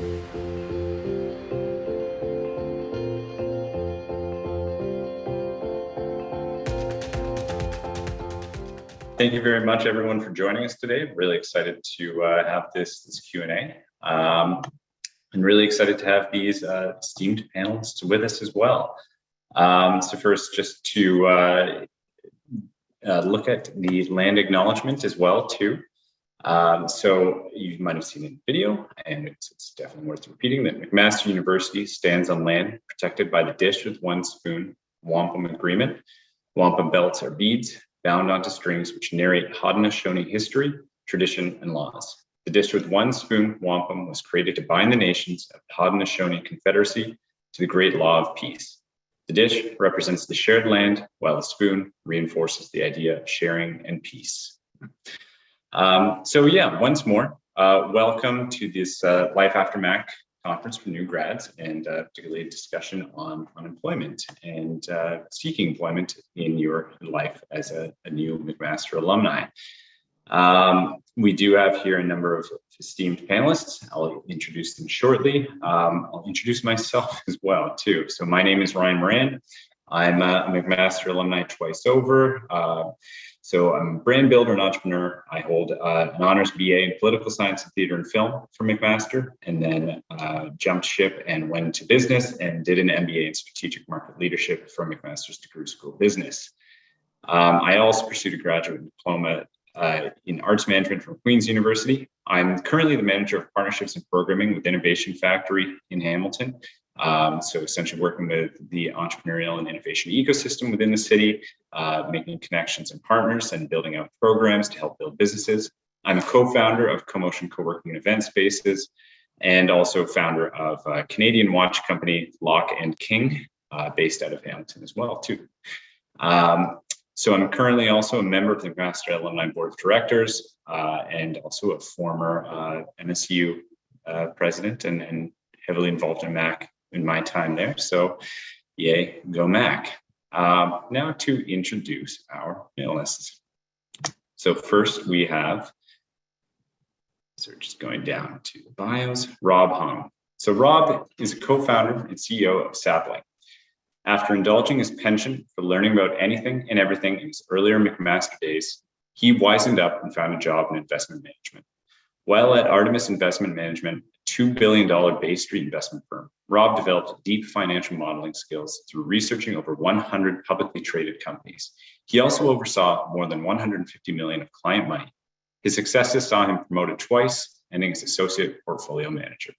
Thank you very much, everyone, for joining us today. Really excited to have this Q&A. And really excited to have these esteemed panelists with us as well. So first, just to look at the land acknowledgement as well, too. So you might have seen it in video, and it's definitely worth repeating that McMaster University stands on land protected by the Dish with One Spoon Wampum Agreement. Wampum belts are beads bound onto strings which narrate Haudenosaunee history, tradition, and laws. The Dish with One Spoon Wampum was created to bind the nations of the Haudenosaunee Confederacy to the great law of peace. The dish represents the shared land, while the spoon reinforces the idea of sharing and peace. So yeah, once more, welcome to this Life After Mac conference for new grads, and particularly a discussion on unemployment and seeking employment in your life as a new McMaster alumni. We do have here a number of esteemed panelists. I'll introduce them shortly. I'll introduce myself as well, too. So my name is Ryan Moran. I'm a McMaster alumni twice over. So I'm a brand builder and entrepreneur. I hold an honors BA in political science and theater and film from McMaster, and then jumped ship and went into business and did an MBA in strategic market leadership from McMaster's Degree School of Business. I also pursued a graduate diploma in arts management from Queen's University. I'm currently the manager of partnerships and programming with Innovation Factory in Hamilton. So essentially working with the entrepreneurial and innovation ecosystem within the city, making connections and partners and building out programs to help build businesses. I'm a co-founder of CoMotion Co-working and Event Spaces, and also founder of a Canadian watch company, Lock & King, based out of Hamilton as well, too. So I'm currently also a member of the McMaster Alumni Board of Directors, and also a former MSU president and heavily involved in MAC in my time there. So yay, go Mac. Now to introduce our panelists. So first we have, so we're just going down to the bios, Rob Hahn. So Rob is a co-founder and CEO of Sapling. After indulging his penchant for learning about anything and everything in his earlier McMaster days, he wisened up and found a job in investment management. While at Artemis Investment Management, a $2 billion Bay Street investment firm, Rob developed deep financial modeling skills through researching over 100 publicly traded companies. He also oversaw more than $150 million of client money. His successes saw him promoted twice, ending as associate portfolio manager.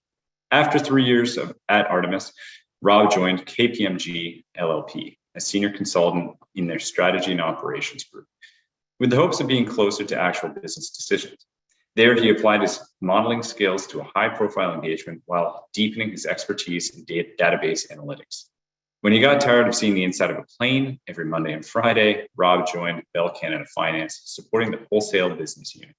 After 3 years at Artemis, Rob joined KPMG LLP, a senior consultant in their strategy and operations group, with the hopes of being closer to actual business decisions. There, he applied his modeling skills to a high-profile engagement while deepening his expertise in database analytics. When he got tired of seeing the inside of a plane every Monday and Friday, Rob joined Bell Canada Finance, supporting the wholesale business unit,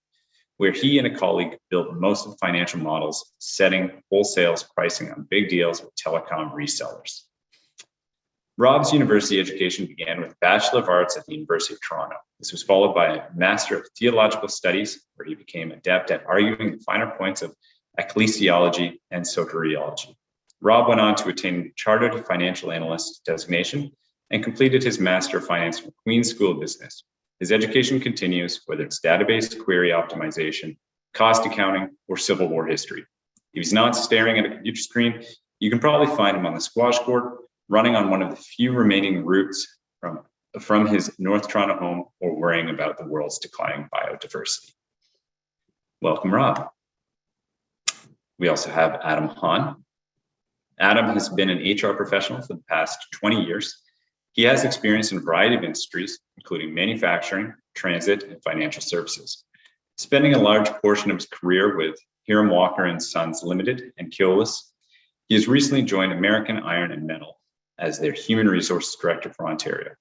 where he and a colleague built most of the financial models, setting wholesale pricing on big deals with telecom resellers. Rob's university education began with a Bachelor of Arts at the University of Toronto. This was followed by a Master of Theological Studies, where he became adept at arguing the finer points of ecclesiology and soteriology. Rob went on to attain Chartered Financial Analyst designation and completed his Master of Finance from Queen's School of Business. His education continues, whether it's database query optimization, cost accounting, or Civil War history. If he's not staring at a computer screen, you can probably find him on the squash court, running on one of the few remaining routes from his North Toronto home, or worrying about the world's declining biodiversity. Welcome, Rob. We also have Adam Hahn. Adam has been an HR professional for the past 20 years. He has experience in a variety of industries, including manufacturing, transit, and financial services. Spending a large portion of his career with Hiram Walker and Sons Limited and Keolis, he has recently joined American Iron and Metal as their Human Resources Director for Ontario.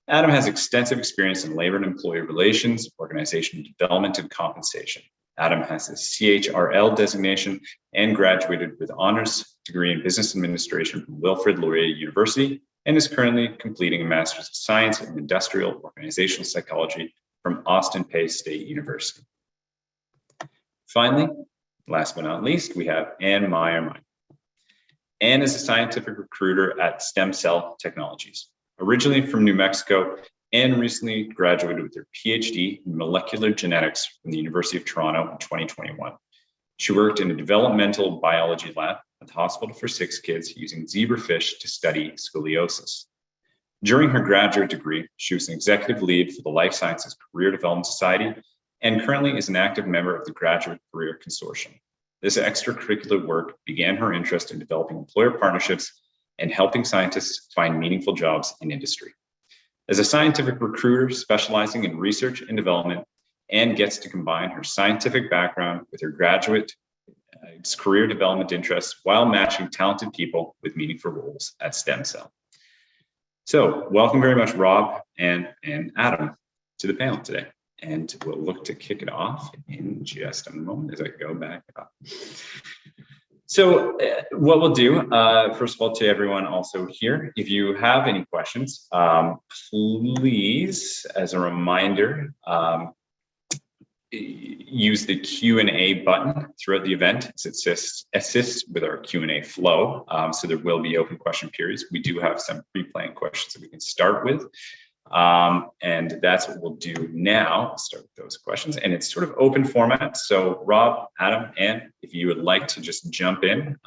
Adam has extensive experience in labor and employee relations, organizational development, and compensation. Adam has a CHRL designation and graduated with honors degree in business administration from Wilfrid Laurier University, and is currently completing a Master's of Science in Industrial Organizational Psychology from Austin Peay State University. Finally, Last but not least, we have Meyer. Anne is a scientific recruiter at Stem Cell Technologies. Originally from New Mexico, Anne recently graduated with her PhD in molecular genetics from the University of Toronto in 2021. She worked in a developmental biology lab at the Hospital for Sick Kids using zebrafish to study scoliosis. During her graduate degree, she was an executive lead for the Life Sciences Career Development Society and currently is an active member of the Graduate Career Consortium. This extracurricular work began her interest in developing employer partnerships and helping scientists find meaningful jobs in industry. As a scientific recruiter specializing in research and development, Anne gets to combine her scientific background with her graduate career development interests while matching talented people with meaningful roles at Stem Cell. So welcome very much, Rob and Adam, to the panel today. And we'll look to kick it off in just a moment as I go back up. So what we'll do, first of all, to everyone also here, if you have any questions, please, as a reminder, use the Q&A button throughout the event. It assists with our Q&A flow. So there will be open question periods. We do have some pre-planned questions that we can start with. And that's what we'll do now. Start with those questions. And it's sort of open format. So Rob, Adam, Anne, if you would like to just jump in,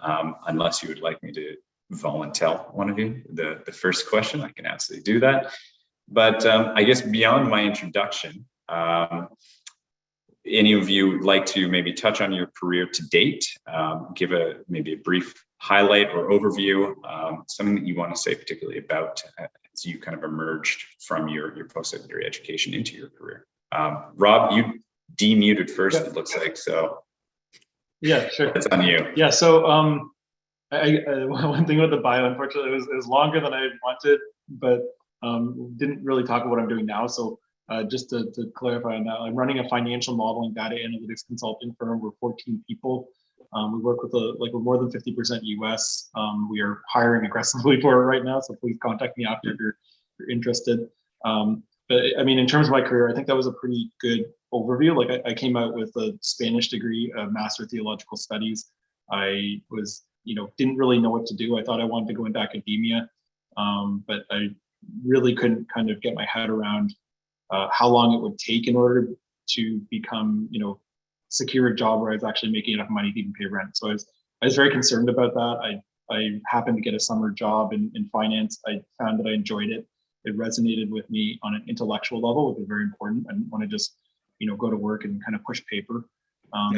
unless you would like me to volunteer one of you the first question, I can absolutely do that. But I guess beyond my introduction, any of you would like to maybe touch on your career to date, give maybe a brief highlight or overview, something that you want to say particularly about as you kind of emerged from your post-secondary education into your career. Rob, you demuted first, yeah. It looks like, so. Yeah, sure. That's on you. Yeah, so one thing with the bio, unfortunately, it was longer than I wanted, but didn't really talk about what I'm doing now. So just to clarify on that, I'm running a financial modeling data analytics consulting firm. We're 14 people. We work with we're more than 50% US. We are hiring aggressively for it right now, so please contact me after if you're interested. But I mean, in terms of my career, I think that was a pretty good overview. Like I came out with a Spanish degree, a Master of Theological Studies. I was, didn't really know what to do. I thought I wanted to go into academia, but I really couldn't kind of get my head around how long it would take in order to become, secure a job where I was actually making enough money to even pay rent. So I was very concerned about that. I happened to get a summer job in finance. I found that I enjoyed it. It resonated with me on an intellectual level, which was very important. I didn't want to just, go to work and kind of push paper.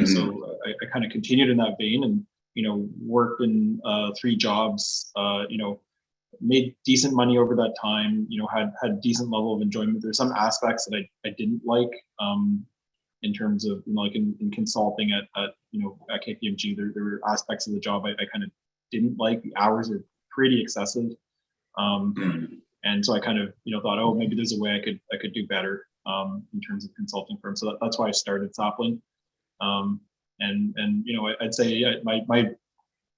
So I kind of continued in that vein and, worked in 3 jobs, made decent money over that time, had decent level of enjoyment. There's some aspects that I didn't like in terms of, like in consulting at KPMG, there were aspects of the job I kind of didn't like. The hours are pretty excessive. And so I kind of, thought, oh, maybe there's a way I could do better in terms of consulting firms. So that's why I started Sapling. I'd say my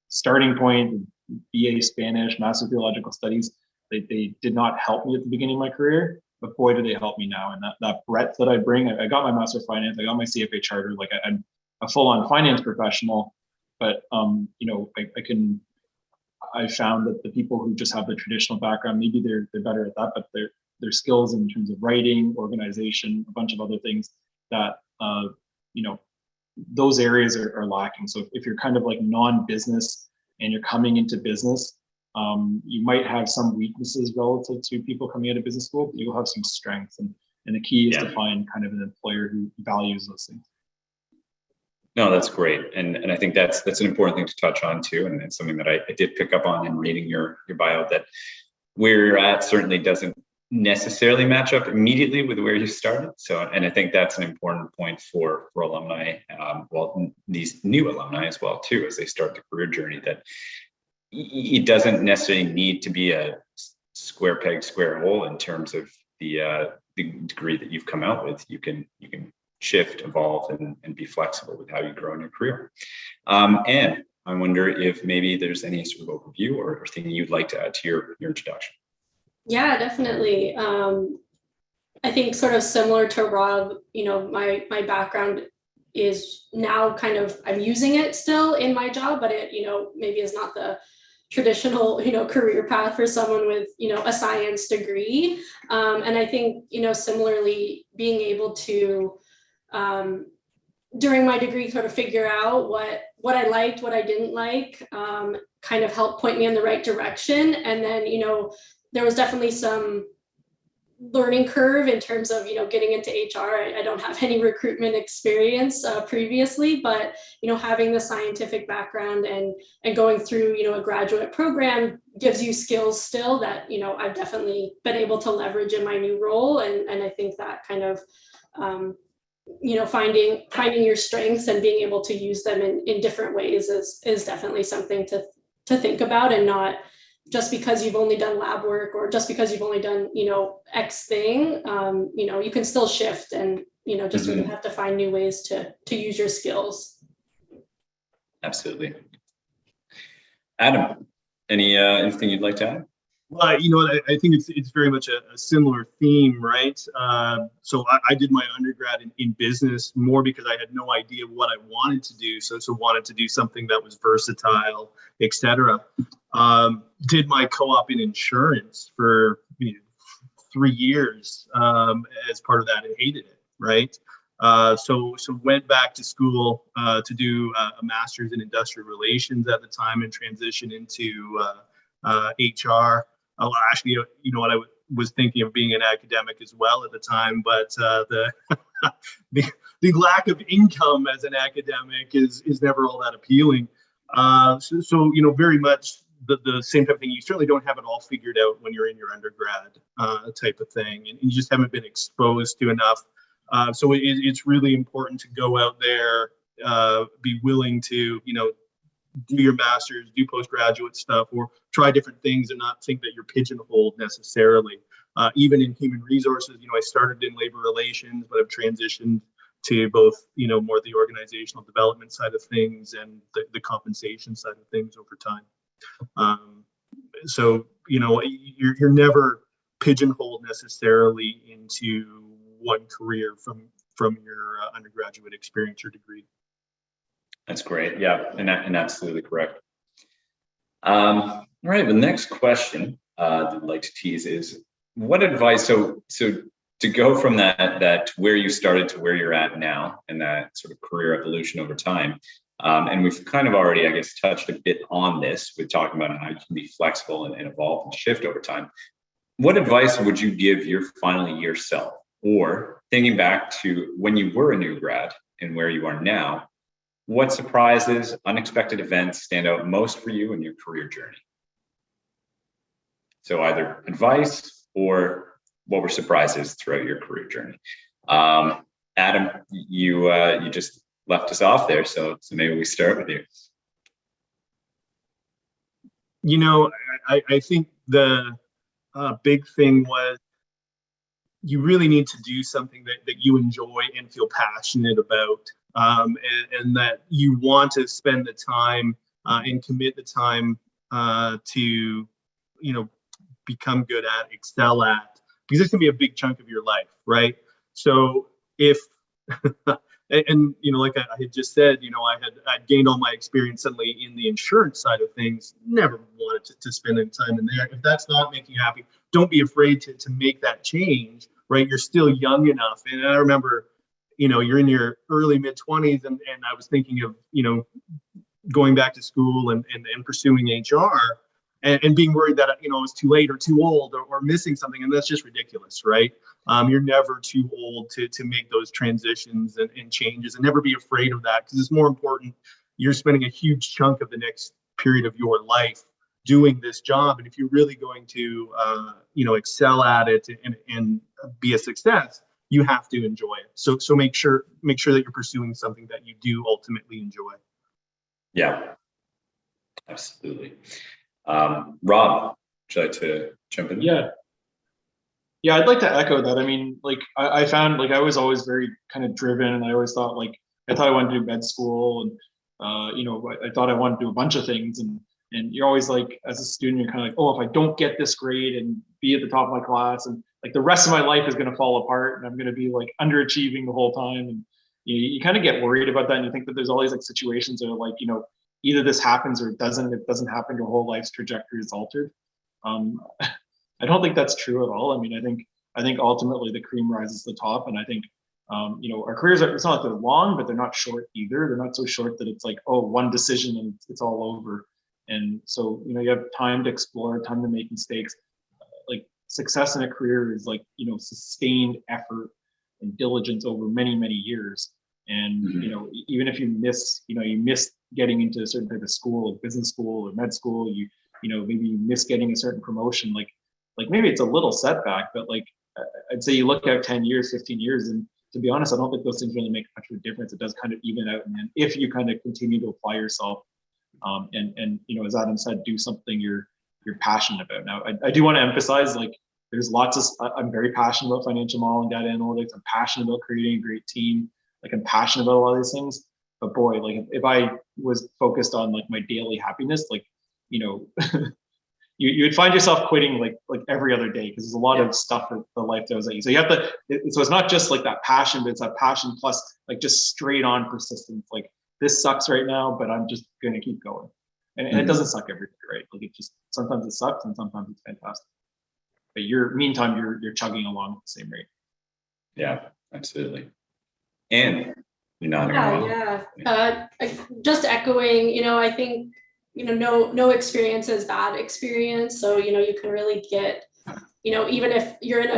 starting point, BA Spanish, Master of Theological Studies, they did not help me at the beginning of my career, but boy, do they help me now. And that breadth that I bring, I got my Master of Finance, I got my CFA charter, like I'm a full-on finance professional, but I found that the people who just have the traditional background, maybe they're better at that, but their skills in terms of writing, organization, a bunch of other things that, those areas are lacking. So if you're kind of like non-business and you're coming into business, you might have some weaknesses relative to people coming out of business school, but you'll have some strengths. And the key is to find kind of an employer who values those things. No, that's great. And I think that's an important thing to touch on too. And it's something that I did pick up on in reading your bio, that where you're at certainly doesn't necessarily match up immediately with where you started. So, and I think that's an important point for alumni, these new alumni as well too, as they start the career journey, that it doesn't necessarily need to be a square peg, square hole in terms of the degree that you've come out with. You can shift, evolve, and be flexible with how you grow in your career. And I wonder if maybe there's any sort of overview or thing you'd like to add to your introduction. Yeah, definitely. I think sort of similar to Rob, my background is now kind of, I'm using it still in my job, but it, maybe is not the traditional, career path for someone with, a science degree. And I think, similarly, being able to, during my degree, sort of figure out what I liked, what I didn't like, kind of helped point me in the right direction. And then, there was definitely some learning curve in terms of, getting into HR. I don't have any recruitment experience previously, but, having the scientific background and going through, a graduate program gives you skills still that, I've definitely been able to leverage in my new role. And I think that kind of, finding your strengths and being able to use them in different ways is definitely something to think about, and not just because you've only done lab work or just because you've only done, X thing, you can still shift and, just sort of have to find new ways to use your skills. Absolutely. Adam, anything you'd like to add? Well, you know what, I think it's very much a similar theme, right? So I did my undergrad in business more because I had no idea what I wanted to do. So wanted to do something that was versatile, etc. Did my co-op in insurance for 3 years as part of that and hated it, right? So went back to school to do a master's in industrial relations at the time and transition into HR. Actually, you know what, I was thinking of being an academic as well at the time, but the lack of income as an academic is never all that appealing. So very much the same type of thing. You certainly don't have it all figured out when you're in your undergrad type of thing, and you just haven't been exposed to enough. So it's really important to go out there, be willing to, do your master's, do postgraduate stuff, or try different things and not think that you're pigeonholed necessarily. Even in human resources, I started in labor relations, but I've transitioned to both, more the organizational development side of things and the compensation side of things over time. So, you're never pigeonholed necessarily into one career from your undergraduate experience or degree. That's great. Yeah, and absolutely correct. All right, the next question that I'd like to tease is, what advice, so to go from that where you started to where you're at now, and that sort of career evolution over time, and we've kind of already, I guess, touched a bit on this with talking about how you can be flexible and evolve and shift over time. What advice would you give your final year self, or thinking back to when you were a new grad and where you are now? What surprises, unexpected events stand out most for you in your career journey? So either advice or what were surprises throughout your career journey? Adam, you just left us off there, so maybe we start with you. I think the big thing was you really need to do something that you enjoy and feel passionate about. And that you want to spend the time and commit the time to, become good at, excel at, because it's gonna be a big chunk of your life, right? So if, and like I had just said, I'd gained all my experience suddenly in the insurance side of things, never wanted to spend any time in there. If that's not making you happy, don't be afraid to make that change, right? You're still young enough. And I remember, you're in your early mid-20s, and I was thinking of, going back to school and pursuing HR and being worried that, I was too late or too old or missing something. And that's just ridiculous, right? You're never too old to make those transitions and changes, and never be afraid of that, because it's more important. You're spending a huge chunk of the next period of your life doing this job. And if you're really going to, excel at it and be a success, you have to enjoy it. So make sure that you're pursuing something that you do ultimately enjoy. Yeah, absolutely. Rob, would you like to jump in? Yeah, I'd like to echo that. I mean, I found I was always very kind of driven, and I always thought I wanted to do med school, and I thought I wanted to do a bunch of things, and you're always as a student, you're kind of oh, if I don't get this grade and be at the top of my class, and the rest of my life is going to fall apart, and I'm going to be underachieving the whole time. you kind of get worried about that, and you think that there's all these like situations that are like, either this happens or it doesn't. If it doesn't happen, your whole life's trajectory is altered. I don't think that's true at all. I mean, I think ultimately the cream rises to the top, and I think our careers it's not like they're long, but they're not short either. They're not so short that it's like, oh, one decision and it's all over. And so you have time to explore, time to make mistakes. Like success in a career is like sustained effort and diligence over many years. And even if you miss getting into a certain type of school, like business school or med school, maybe you miss getting a certain promotion, like maybe it's a little setback, but like I'd say you look out 10 years, 15 years, and to be honest, I don't think those things really make much of a difference. It does kind of even out, and if you kind of continue to apply yourself, and as Adam said, do something you're passionate about. Now, I do want to emphasize, like, there's I'm very passionate about financial modeling, data analytics. I'm passionate about creating a great team. Like, I'm passionate about a lot of these things. But boy, like if I was focused on like my daily happiness, like, you'd find yourself quitting like every other day, because there's a lot of stuff that the life throws at you. So you have to, so it's not just like that passion, but it's that passion plus like just straight on persistence. Like, this sucks right now, but I'm just going to keep going. And it doesn't suck every day, right? Like, it just, sometimes it sucks and sometimes it's fantastic. But meantime, you're chugging along at the same rate. Yeah, absolutely. And you're nodding along. Yeah. Just echoing, I think, no experience is bad experience. So, you can really get, even if you're in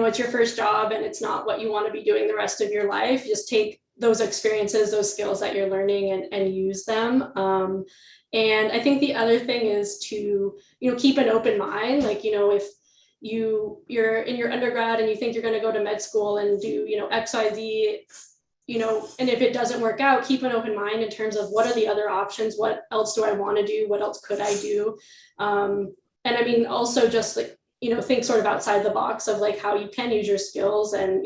it's your first job and it's not what you want to be doing the rest of your life, just take those experiences, those skills that you're learning and use them. And I think the other thing is to, keep an open mind. Like, if you're in your undergrad and you think you're going to go to med school and do, XYZ, and if it doesn't work out, keep an open mind in terms of what are the other options, what else do I want to do, what else could I do, and I mean, also just like, think sort of outside the box of like how you can use your skills and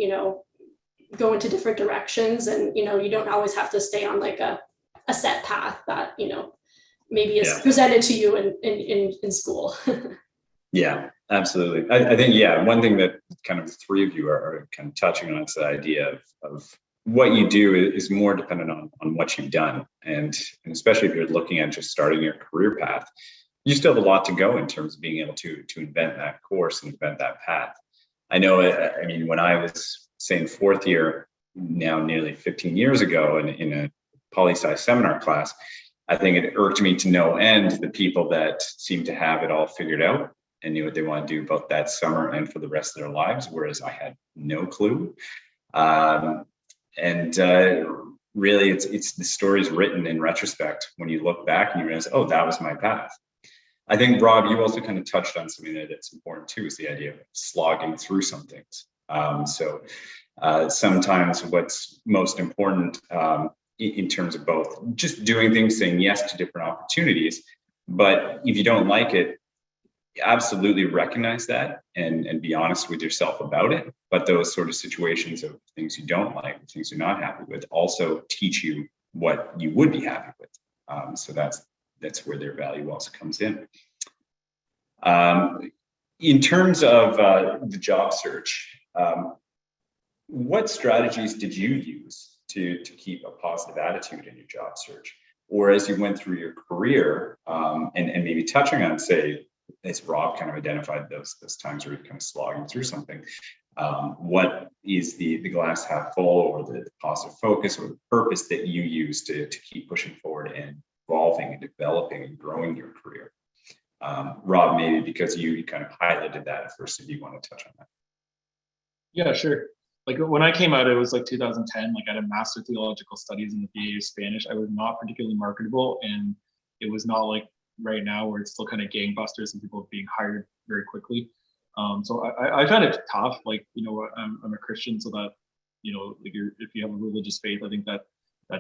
go into different directions, and you don't always have to stay on like a set path that maybe is presented to you in school. Yeah, absolutely. I think, one thing that kind of the three of you are kind of touching on is the idea of what you do is more dependent on what you've done. And especially if you're looking at just starting your career path, you still have a lot to go in terms of being able to invent that course and invent that path. I know, I mean, when I was saying fourth year, now nearly 15 years ago, in a poli-sci seminar class, I think it irked me to no end the people that seemed to have it all figured out and knew what they want to do both that summer and for the rest of their lives, whereas I had no clue. Really, it's the story's written in retrospect when you look back and you realize, oh, that was my path. I think, Rob, you also kind of touched on something that's important too, is the idea of slogging through some things. Sometimes what's most important in terms of both just doing things, saying yes to different opportunities, but if you don't like it, absolutely recognize that and be honest with yourself about it. But those sort of situations of things you don't like, things you're not happy with, also teach you what you would be happy with. So that's where their value also comes in. In terms of the job search, what strategies did you use to keep a positive attitude in your job search? Or as you went through your career, and maybe touching on, say, as Rob kind of identified those times where you're kind of slogging through something, what is the glass half full, or the positive focus, or the purpose that you use to keep pushing forward and evolving and developing and growing your career? Rob, maybe because you kind of highlighted that at first, if you want to touch on that. Yeah, sure. Like when I came out, it was like 2010, like I had a Master of Theological Studies in the BA of Spanish. I was not particularly marketable, and it was not like right now where it's still kind of gangbusters and people being hired very quickly. So I found it tough. Like, I'm a Christian, so that, like if you have a religious faith, I think that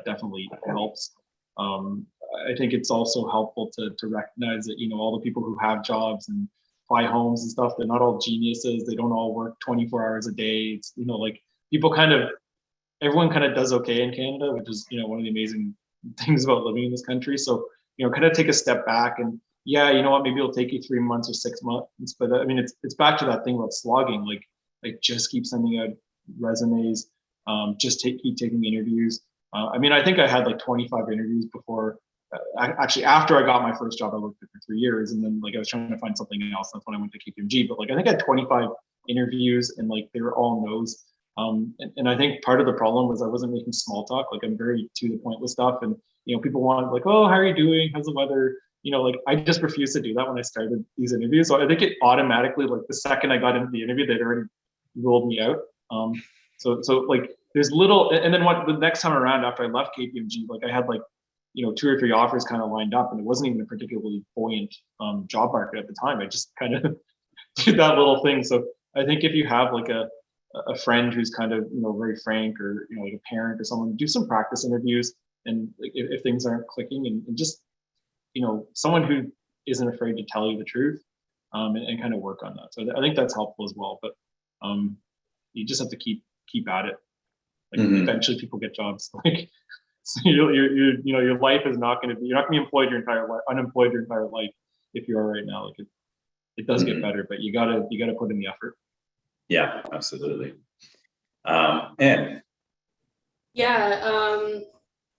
definitely helps. I think it's also helpful to recognize that, all the people who have jobs and buy homes and stuff, they're not all geniuses. They don't all work 24 hours a day. It's, like everyone kind of does okay in Canada, which is, one of the amazing things about living in this country. So, kind of take a step back and maybe it'll take you 3 months or 6 months, but I mean, it's back to that thing about slogging, like just keep sending out resumes, keep taking interviews. I mean, I think I had like 25 interviews before. Actually, after I got my first job, I worked there for 3 years, and then like I was trying to find something else. That's when I went to KPMG. But like I think I had 25 interviews, and like they were all no's. And I think part of the problem was I wasn't making small talk. Like I'm very to the point with stuff, and people want like, oh, how are you doing? How's the weather? Like I just refused to do that when I started these interviews. So I think it automatically, like the second I got into the interview, they'd already ruled me out. So like there's little, and then the next time around after I left KPMG, like I had like 2 or 3 offers kind of lined up, and it wasn't even a particularly buoyant job market at the time. I just kind of did that little thing. So I think if you have like a friend who's kind of very frank, or like a parent or someone, do some practice interviews, and like, if things aren't clicking, and just someone who isn't afraid to tell you the truth, and kind of work on that. So I think that's helpful as well. But you just have to keep at it. Like eventually people get jobs. Like so your life is not going to be, you're not going to be unemployed your entire life if you are right now. Like it does get better, but you gotta put in the effort. Yeah, absolutely. And yeah,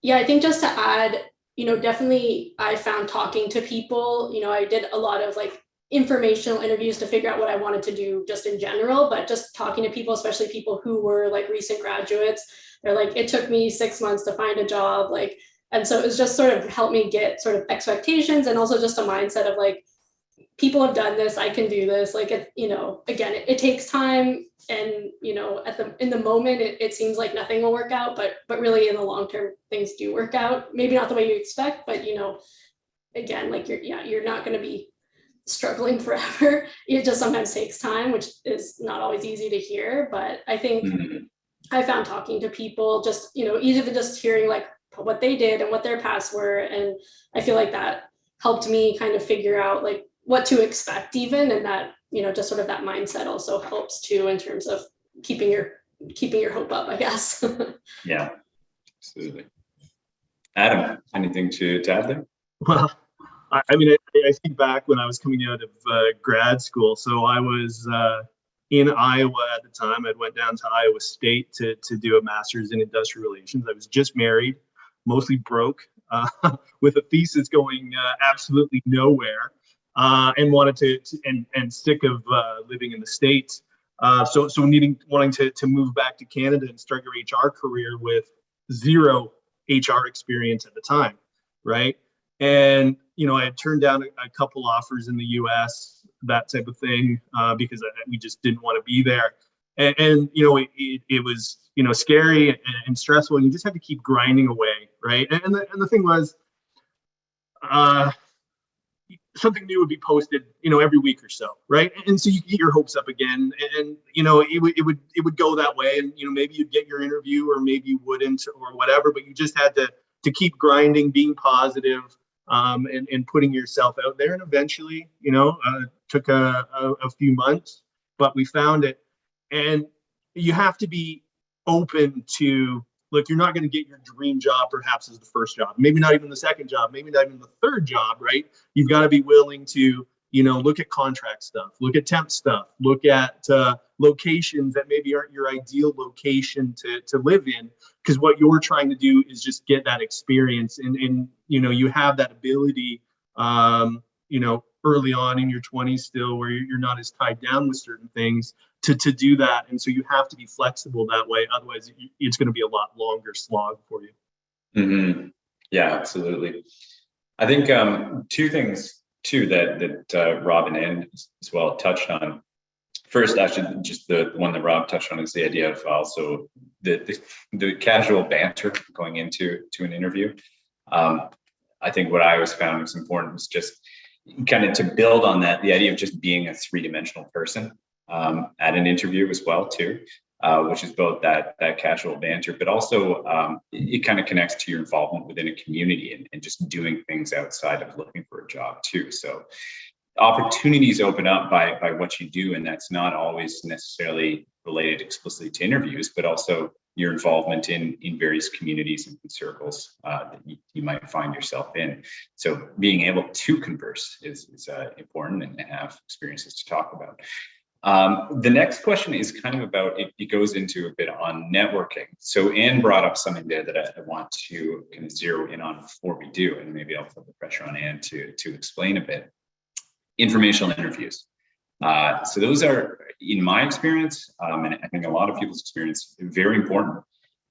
I think just to add, definitely I found talking to people, I did a lot of like informational interviews to figure out what I wanted to do just in general, but just talking to people, especially people who were like recent graduates, they're like, it took me 6 months to find a job. Like, and so it was just sort of helped me get sort of expectations, and also just a mindset of like, people have done this, I can do this. Like, again, it takes time, and in the moment it seems like nothing will work out, but really in the long term things do work out. Maybe not the way you expect, but again, like you're not going to be struggling forever. It just sometimes takes time, which is not always easy to hear. But I think I found talking to people, just even just hearing like what they did and what their paths were, and I feel like that helped me kind of figure out like what to expect even, and that just sort of that mindset also helps too in terms of keeping your hope up, I guess. Yeah, absolutely. Adam, anything to add there? Well, I mean, I think back when I was coming out of grad school. So I was in Iowa at the time. I went down to Iowa State to do a master's in industrial relations. I was just married, mostly broke, with a thesis going absolutely nowhere, and wanted to and sick of living in the States. So wanting to move back to Canada and start your HR career with zero HR experience at the time, right? And I had turned down a couple offers in the U.S., that type of thing, because we just didn't want to be there. And it was scary and stressful, and you just had to keep grinding away, right? And the thing was, something new would be posted, every week or so, right? And so you get your hopes up again, and it would go that way, and maybe you'd get your interview, or maybe you wouldn't, or whatever. But you just had to keep grinding, being positive, and putting yourself out there. And eventually, took a few months, but we found it. And you have to be open to, look, you're not going to get your dream job perhaps as the first job, maybe not even the second job, maybe not even the third job, right? You've got to be willing to, look at contract stuff, look at temp stuff, look at locations that maybe aren't your ideal location to live in, because what you're trying to do is just get that experience, and you have that ability, early on in your 20s still, where you're not as tied down with certain things to do that. And so you have to be flexible that way. Otherwise, it's going to be a lot longer slog for you. Mm-hmm. Yeah, absolutely. I think two things too that Rob and Ann as well touched on. First, actually, just the one that Rob touched on is the idea of also the casual banter going into an interview. I think what I always found was important was just kind of to build on that, the idea of just being a three-dimensional person at an interview as well too, which is both that casual banter, but also it kind of connects to your involvement within a community and just doing things outside of looking for a job too. So opportunities open up by what you do, and that's not always necessarily related explicitly to interviews, but also your involvement in various communities and circles that you might find yourself in. So being able to converse is important and have experiences to talk about. The next question is kind of about, it goes into a bit on networking. So Anne brought up something there that I want to kind of zero in on before we do, and maybe I'll put the pressure on Anne to explain a bit. Informational interviews. So those are, in my experience, and I think a lot of people's experience, very important,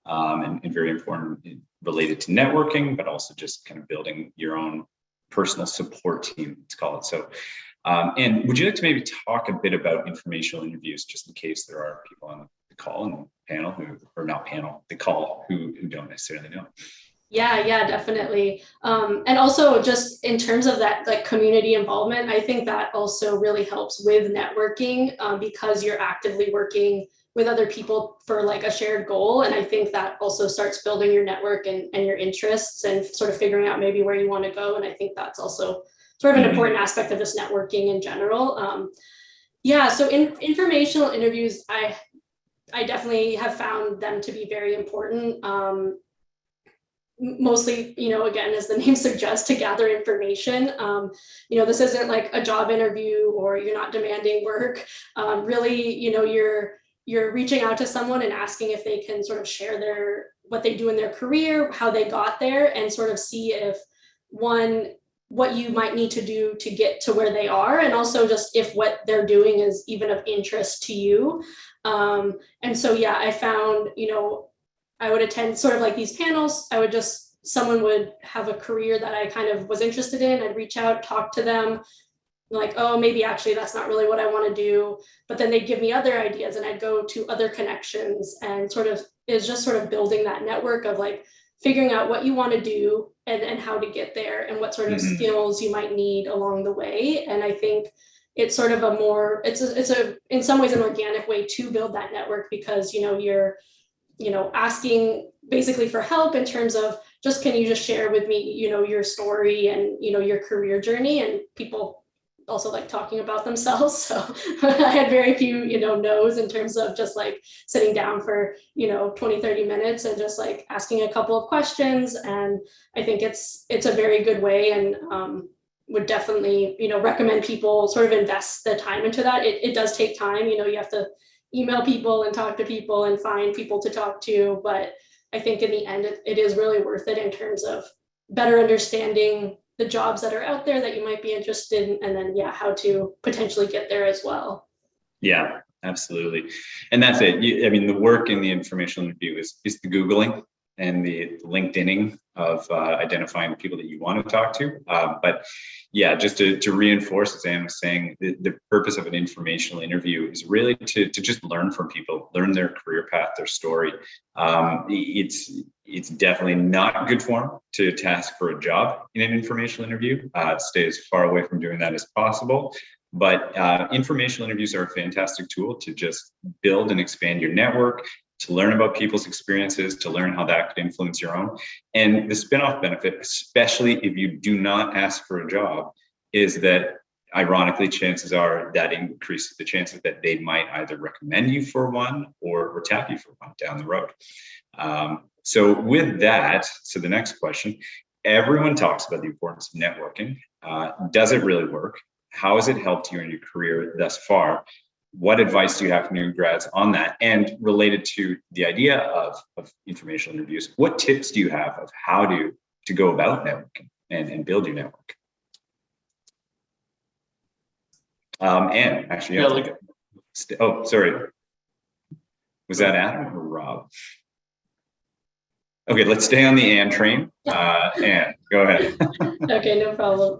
and very important related to networking, but also just kind of building your own personal support team, let's call it. So, and would you like to maybe talk a bit about informational interviews, just in case there are people on the call and panel who, or not panel, the call who don't necessarily know? Yeah, definitely. And also just in terms of that, like community involvement, I think that also really helps with networking, because you're actively working with other people for like a shared goal. And I think that also starts building your network and your interests and sort of figuring out maybe where you want to go. And I think that's also sort of an important aspect of just networking in general. Yeah, so in informational interviews, I definitely have found them to be very important. Mostly, again, as the name suggests, to gather information. This isn't like a job interview or you're not demanding work. Really, you're reaching out to someone and asking if they can sort of share what they do in their career, how they got there, and sort of see if what you might need to do to get to where they are, and also just if what they're doing is even of interest to you. And so, yeah, I found, I would attend sort of like these panels. Someone would have a career that I kind of was interested in. I'd reach out, talk to them, like, oh, maybe actually that's not really what I want to do. But then they'd give me other ideas and I'd go to other connections, and sort of is just sort of building that network of like figuring out what you want to do and how to get there and what sort of skills you might need along the way. And I think it's sort of it's in some ways an organic way to build that network, because, you're asking basically for help in terms of just, can you just share with me, your story and, your career journey. And people also like talking about themselves. So I had very few, no's in terms of just like sitting down for, 20, 30 minutes and just like asking a couple of questions. And I think it's a very good way, and would definitely, recommend people sort of invest the time into that. It does take time, you have to email people and talk to people and find people to talk to. But I think in the end, it is really worth it in terms of better understanding the jobs that are out there that you might be interested in, and then, yeah, how to potentially get there as well. Yeah, absolutely. And that's it. The work in the informational interview is the Googling and the LinkedIning of identifying the people that you want to talk to. But yeah, just to reinforce, as Anne was saying, the purpose of an informational interview is really to just learn from people, learn their career path, their story. It's definitely not good form to ask for a job in an informational interview. Stay as far away from doing that as possible. But informational interviews are a fantastic tool to just build and expand your network, to learn about people's experiences, to learn how that could influence your own. And the spin-off benefit, especially if you do not ask for a job, is that ironically, chances are that increases the chances that they might either recommend you for one or tap you for one down the road. So with that, so the next question, everyone talks about the importance of networking. Does it really work? How has it helped you in your career thus far? What advice do you have for new grads on that? And related to the idea of informational interviews, what tips do you have of how to go about networking and build your network? And actually, oh, sorry. Was that Adam or Rob? Okay, let's stay on the Anne train. Anne, go ahead. Okay, no problem.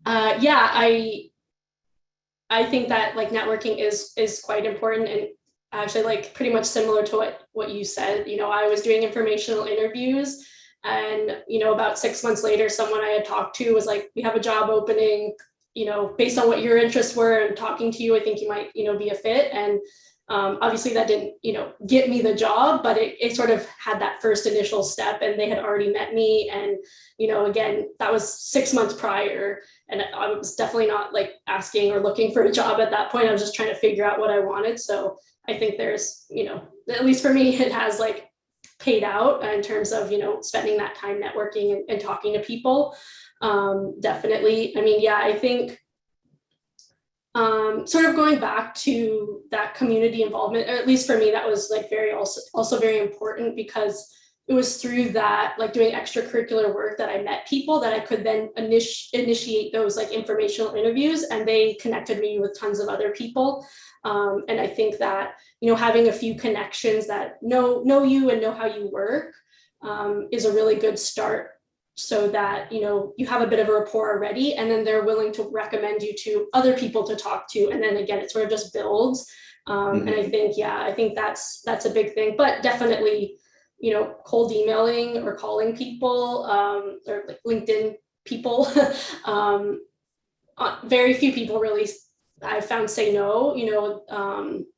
Yeah, I think that like networking is quite important, and actually like pretty much similar to what you said. I was doing informational interviews, and about 6 months later, someone I had talked to was like, we have a job opening, based on what your interests were and talking to you, I think you might be a fit. And obviously that didn't get me the job, but it sort of had that first initial step, and they had already met me. And again, that was 6 months prior, and I was definitely not like asking or looking for a job at that point. I was just trying to figure out what I wanted. So I think there's at least for me, it has like paid out in terms of spending that time networking and talking to people. Definitely. I mean, yeah, I think sort of going back to that community involvement, or at least for me, that was like also very important, because it was through that, like doing extracurricular work, that I met people that I could then initiate those like informational interviews, and they connected me with tons of other people. And I think that, having a few connections that know you and know how you work is a really good start, so that, you have a bit of a rapport already, and then they're willing to recommend you to other people to talk to. And then again, it sort of just builds. And I think that's a big thing, but definitely, cold emailing or calling people, or like LinkedIn people. Very few people really, I've found, say no,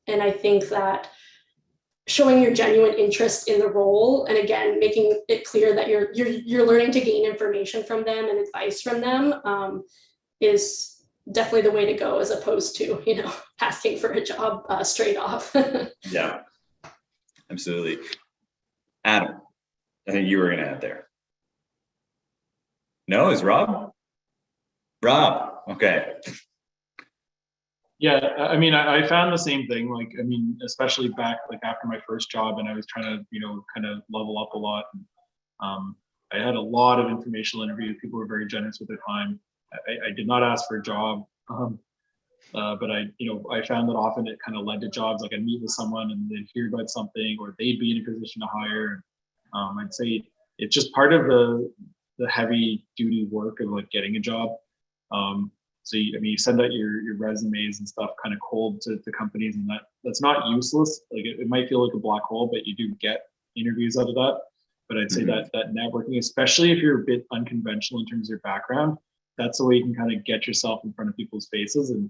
and I think that showing your genuine interest in the role, and again, making it clear that you're learning to gain information from them and advice from them, is definitely the way to go, as opposed to, asking for a job straight off. Yeah, absolutely. Adam, I think you were going to add there. No, is Rob? Rob, okay. Yeah, I mean, I found the same thing. Like, I mean, especially back like after my first job, and I was trying to, kind of level up a lot. And, I had a lot of informational interviews. People were very generous with their time. I did not ask for a job, but I found that often it kind of led to jobs. Like, I'd meet with someone and they'd hear about something, or they'd be in a position to hire. I'd say it's just part of the heavy duty work of like getting a job. So you send out your resumes and stuff kind of cold to companies, and that's not useless. Like, it might feel like a black hole, but you do get interviews out of that. But I'd say that networking, especially if you're a bit unconventional in terms of your background, that's the way you can kind of get yourself in front of people's faces, and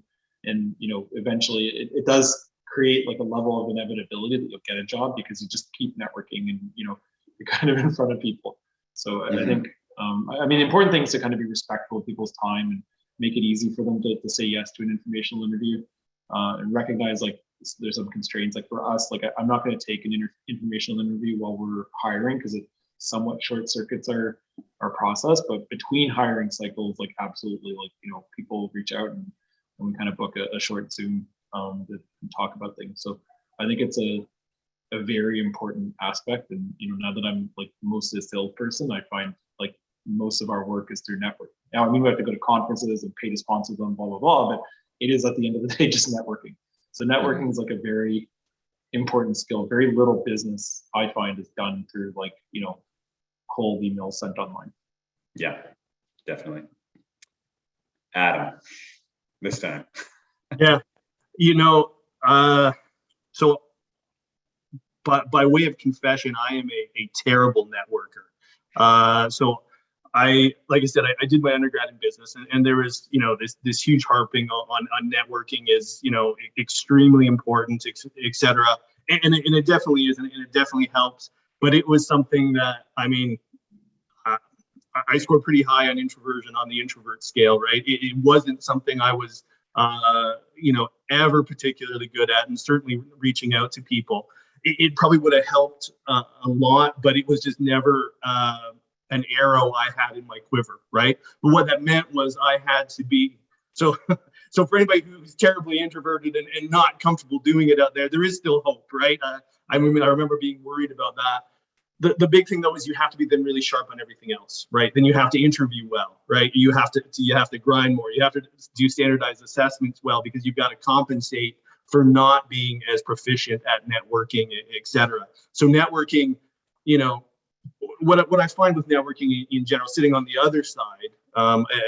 eventually it does create like a level of inevitability that you'll get a job, because you just keep networking, and you're kind of in front of people. So I think the important thing is to kind of be respectful of people's time and make it easy for them to say yes to an informational interview, and recognize like there's some constraints. Like for us, like I'm not going to take an informational interview while we're hiring, because it somewhat short circuits our process. But between hiring cycles, like absolutely, like people reach out, and we kind of book a short Zoom to talk about things. So I think it's a very important aspect. And now that I'm like mostly a salesperson, I find like most of our work is through network. Now, I mean, we have to go to conferences and pay to sponsor them, blah, blah, blah, but it is at the end of the day just networking. So networking is like a very important skill. Very little business, I find, is done through like, cold emails sent online. Yeah, definitely. Adam, this time. Yeah, so by way of confession, I am a terrible networker. So like I said, I did my undergrad in business, and there was, this huge harping on networking is, extremely important, et cetera. And it definitely is, and it definitely helps. But it was something that, I scored pretty high on introversion on the introvert scale, right? It wasn't something I was, ever particularly good at, and certainly reaching out to people. It probably would have helped a lot, but it was just never an arrow I had in my quiver, right? But what that meant was I had to be, so for anybody who's terribly introverted and not comfortable doing it out there, there is still hope, right? I remember being worried about that. The big thing though is you have to be then really sharp on everything else, right? Then you have to interview well, right? You have to grind more. You have to do standardized assessments well, because you've got to compensate for not being as proficient at networking, et cetera. So networking, what I find with networking in general, sitting on the other side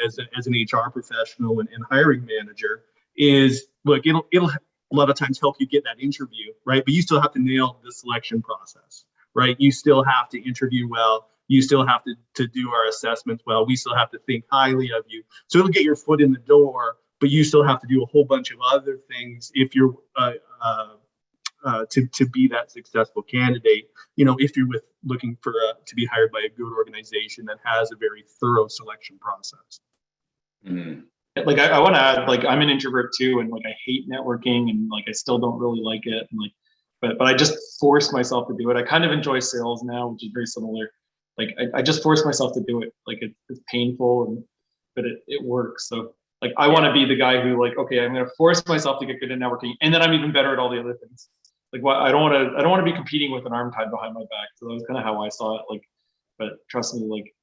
as an HR professional and hiring manager, is look, it'll a lot of times help you get that interview, right? But you still have to nail the selection process, right? You still have to interview well. You still have to do our assessments well. We still have to think highly of you. So it'll get your foot in the door, but you still have to do a whole bunch of other things if you're to be that successful candidate. If you're looking for to be hired by a good organization that has a very thorough selection process. Mm-hmm. Like I want to add, like I'm an introvert too, and like I hate networking, and like I still don't really like it, and like, but I just forced myself to do it. I kind of enjoy sales now, which is very similar. Like I just forced myself to do it. Like it's painful, but it works. So Like I want to be the guy who like, okay, I'm going to force myself to get good at networking, and then I'm even better at all the other things. Like what I don't want to be competing with an arm tied behind my back. So that was kind of how I saw it. Like, but trust me, like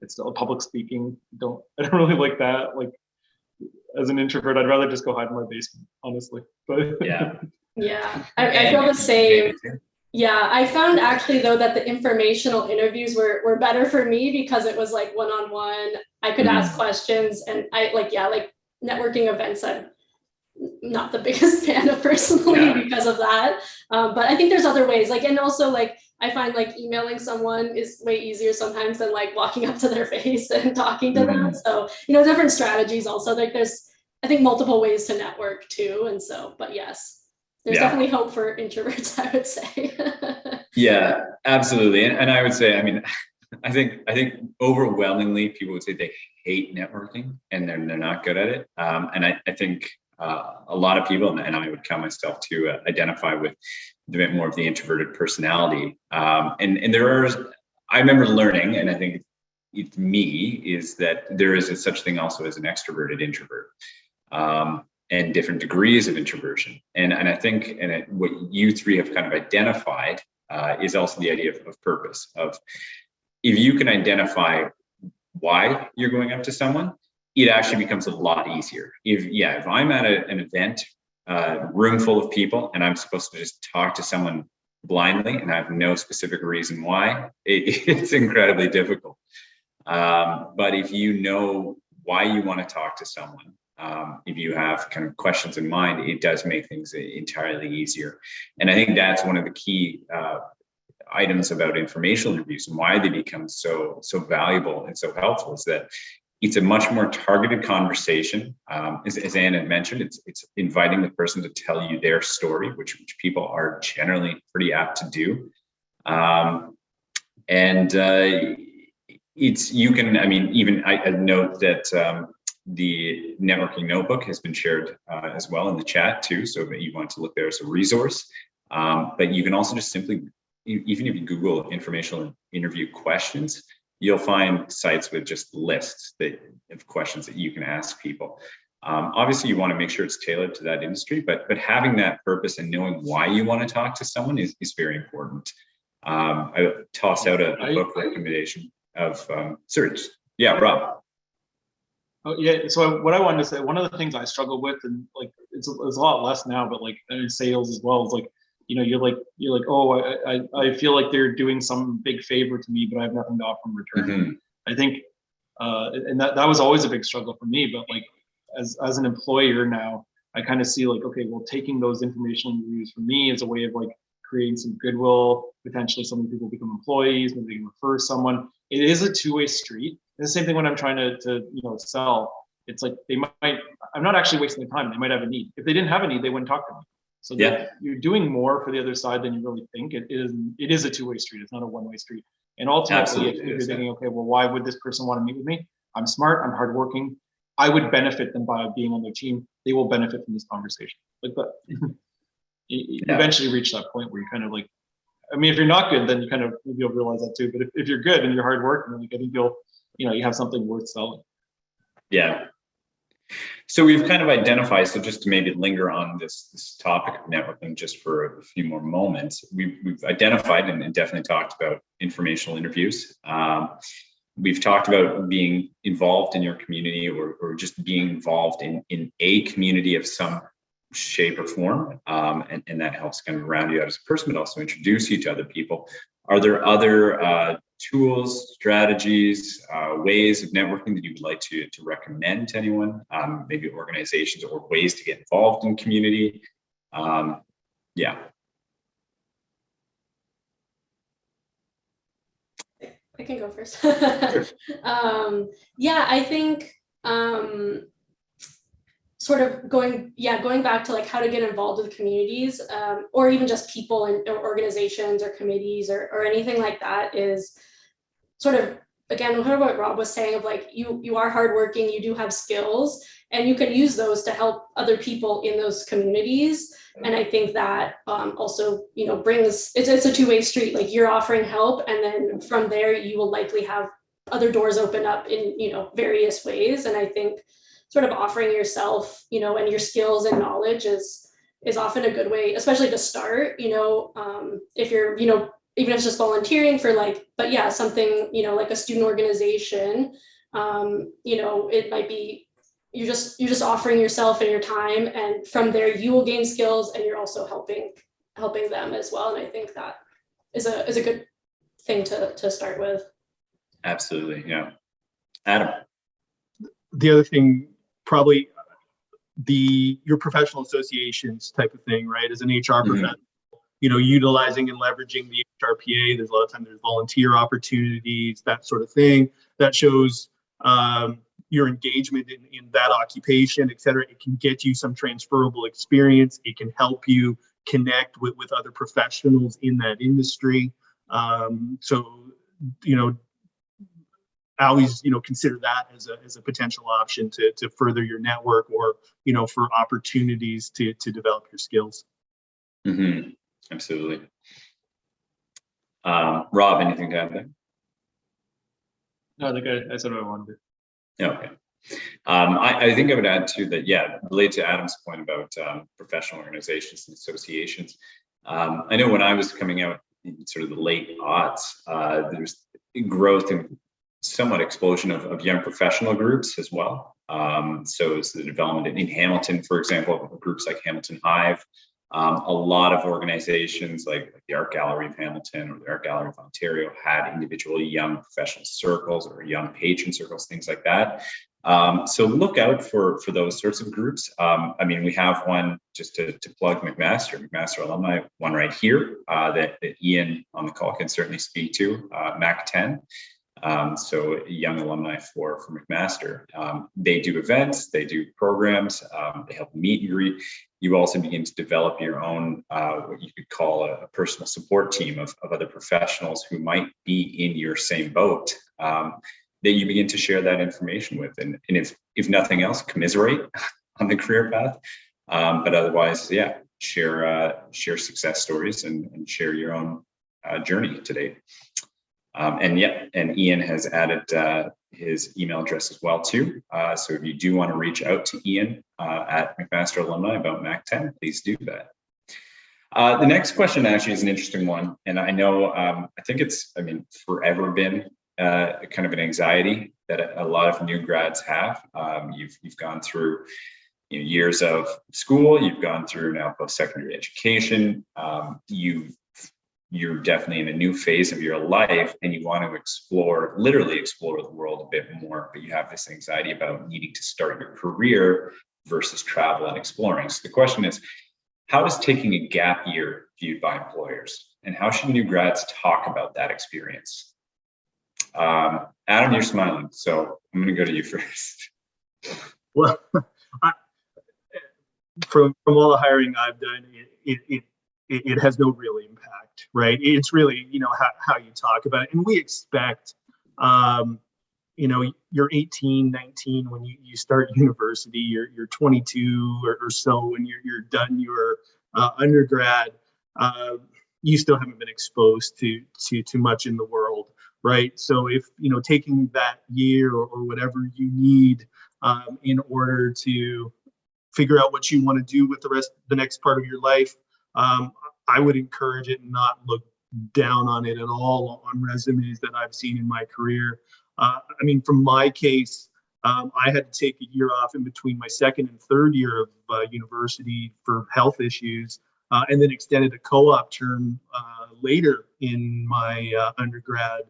it's still public speaking. I don't really like that. Like as an introvert, I'd rather just go hide in my basement, honestly. But Yeah. Yeah, I feel the same. Yeah, I found actually though that the informational interviews were better for me because it was like one-on-one. I could ask questions, and I like networking events. I'm not the biggest fan of personally because of that. But I think there's other ways. Like, and also like I find like emailing someone is way easier sometimes than like walking up to their face and talking to them. So different strategies. Also, like there's I think multiple ways to network too. And so, but yes. There's definitely hope for introverts, I would say. Yeah, absolutely. And I would say, I mean, I think overwhelmingly people would say they hate networking and they're not good at it. And I think a lot of people, and I would count myself to identify with a bit more of the introverted personality. And there are, I remember learning, and I think it's me, is that there is such thing also as an extroverted introvert. And different degrees of introversion. And I think what you three have kind of identified is also the idea of purpose, of if you can identify why you're going up to someone, it actually becomes a lot easier. If I'm at an event, room full of people, and I'm supposed to just talk to someone blindly and I have no specific reason why, it's incredibly difficult. But if you know why you want to talk to someone, if you have kind of questions in mind, it does make things entirely easier. And I think that's one of the key items about informational interviews and why they become so valuable and so helpful, is that it's a much more targeted conversation. As Anne had mentioned, it's inviting the person to tell you their story, which people are generally pretty apt to do. I note that the networking notebook has been shared as well in the chat too, so that you want to look there as a resource. But you can also just simply, even if you Google informational interview questions, you'll find sites with just lists of questions that you can ask people. Obviously, you want to make sure it's tailored to that industry, but having that purpose and knowing why you want to talk to someone is very important. I toss out a book recommendation of search. Yeah, Rob. Oh, yeah. So what I wanted to say, one of the things I struggle with, and like it's a lot less now, but like in sales as well, is like, you're like, oh, I feel like they're doing some big favor to me, but I have nothing to offer in return. I think, and that was always a big struggle for me. But like as an employer now, I kind of see like, okay, well, taking those informational interviews for me is a way of like creating some goodwill. Potentially, some people become employees, maybe they can refer someone. It is a two-way street. And the same thing when I'm trying to sell. It's like I'm not actually wasting their time. They might have a need. If they didn't have a need, they wouldn't talk to me. So you're doing more for the other side than you really think. It is a two-way street. It's not a one-way street. And ultimately, if you're thinking, okay, well, why would this person want to meet with me? I'm smart. I'm hardworking. I would benefit them by being on their team. They will benefit from this conversation. Like that. You eventually reach that point where you kind of like, I mean, if you're not good, then you kind of you'll realize that too. But if you're good and you're hardworking, like I think you have something worth selling. Yeah. So we've kind of identified, so just to maybe linger on this topic of networking just for a few more moments, we've identified and definitely talked about informational interviews. We've talked about being involved in your community or just being involved in a community of some shape or form. And that helps kind of round you out as a person, but also introduce you to other people. Are there other tools, strategies, ways of networking that you would like to recommend to anyone, maybe organizations or ways to get involved in community? Yeah. I can go first. Sure. I think sort of going back to like how to get involved with communities, or even just people and or organizations or committees or anything like that, is sort of, again, what Rob was saying of like, you are hardworking, you do have skills, and you can use those to help other people in those communities. And I think that also, brings, it's a two-way street. Like you're offering help, and then from there, you will likely have other doors open up in, various ways. And I think sort of offering yourself, you know, and your skills and knowledge is often a good way, especially to start, you know, if you're, you know, even if it's just volunteering for like, but yeah, something, you know, like a student organization, you know, it might be, you're just offering yourself and your time, and from there you will gain skills, and you're also helping them as well. And I think that is a good thing to start with. Absolutely, yeah. Adam. The other thing, probably your professional associations type of thing, right? As an HR professional, you know, utilizing and leveraging the HRPA. There's a lot of times there's volunteer opportunities, that sort of thing. That shows your engagement in that occupation, et cetera. It can get you some transferable experience. It can help you connect with other professionals in that industry. So, you know, I always, you know, consider that as a potential option to further your network, or, you know, for opportunities to develop your skills. Mm-hmm. Absolutely. Rob, anything to add there? No, I think I said what I wanted to. Okay. I think I would add to that, yeah, related to Adam's point about professional organizations and associations. I know when I was coming out in sort of the late aughts, there's growth and somewhat explosion of young professional groups as well. So it's the development in Hamilton, for example, of groups like Hamilton Hive. A lot of organizations like the Art Gallery of Hamilton or the Art Gallery of Ontario had individual young professional circles or young patron circles, things like that. So look out for those sorts of groups. I mean, we have one, just to plug McMaster alumni, one right here that Ian on the call can certainly speak to, MAC 10. So young alumni for McMaster. They do events, they do programs, they help meet and greet. You also begin to develop your own, what you could call a personal support team of other professionals who might be in your same boat, that you begin to share that information with. And if nothing else, commiserate on the career path. But otherwise, yeah, share success stories and share your own journey to date. And Ian has added his email address as well too. So if you do want to reach out to Ian at McMaster Alumni about MAC 10, please do that. The next question actually is an interesting one, and I know I think it's, I mean, forever been kind of an anxiety that a lot of new grads have. You've gone through, you know, years of school, you've gone through now post-secondary education, you're definitely in a new phase of your life, and you want to literally explore the world a bit more, but you have this anxiety about needing to start your career versus travel and exploring. So the question is, how is taking a gap year viewed by employers, and how should new grads talk about that experience? Adam, you're smiling, so I'm going to go to you first. Well, from all the hiring I've done, it has no real impact, right? It's really, you know, how you talk about it. And we expect, you know, you're 18, 19 when you start university, you're 22 or so when you're done your undergrad. You still haven't been exposed to too much in the world, right? So if, you know, taking that year or whatever you need in order to figure out what you want to do with the next part of your life, I would encourage it and not look down on it at all on resumes that I've seen in my career. I mean, from my case, I had to take a year off in between my second and third year of university for health issues, and then extended a co-op term later in my undergrad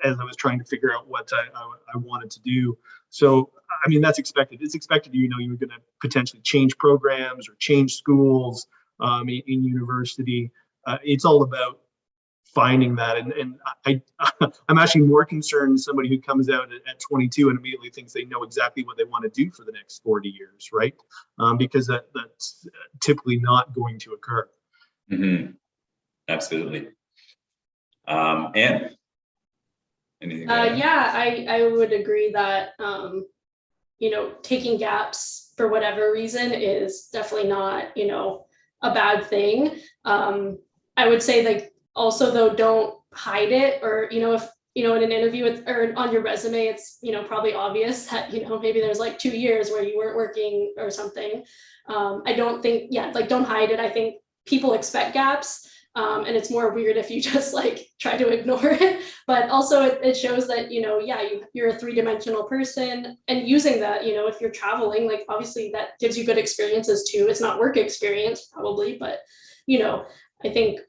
as I was trying to figure out what I wanted to do. So, I mean, that's expected. It's expected, you know, you're going to potentially change programs or change schools in university. It's all about finding that. And I'm actually more concerned somebody who comes out at 22 and immediately thinks they know exactly what they want to do for the next 40 years, right? Because that's typically not going to occur. Mm-hmm. Absolutely. And anything? Yeah, I would agree that, you know, taking gaps for whatever reason is definitely not, you know, a bad thing. I would say, like, also though, don't hide it, or, you know, you know, in an interview or on your resume, it's, you know, probably obvious that, you know, maybe there's like 2 years where you weren't working or something. I don't think, yeah, like don't hide it. I think people expect gaps. And it's more weird if you just like try to ignore it. But also it shows that, you know, yeah, you're a 3-dimensional person, and using that, you know, if you're traveling, like obviously that gives you good experiences too. It's not work experience probably, but, you know, I think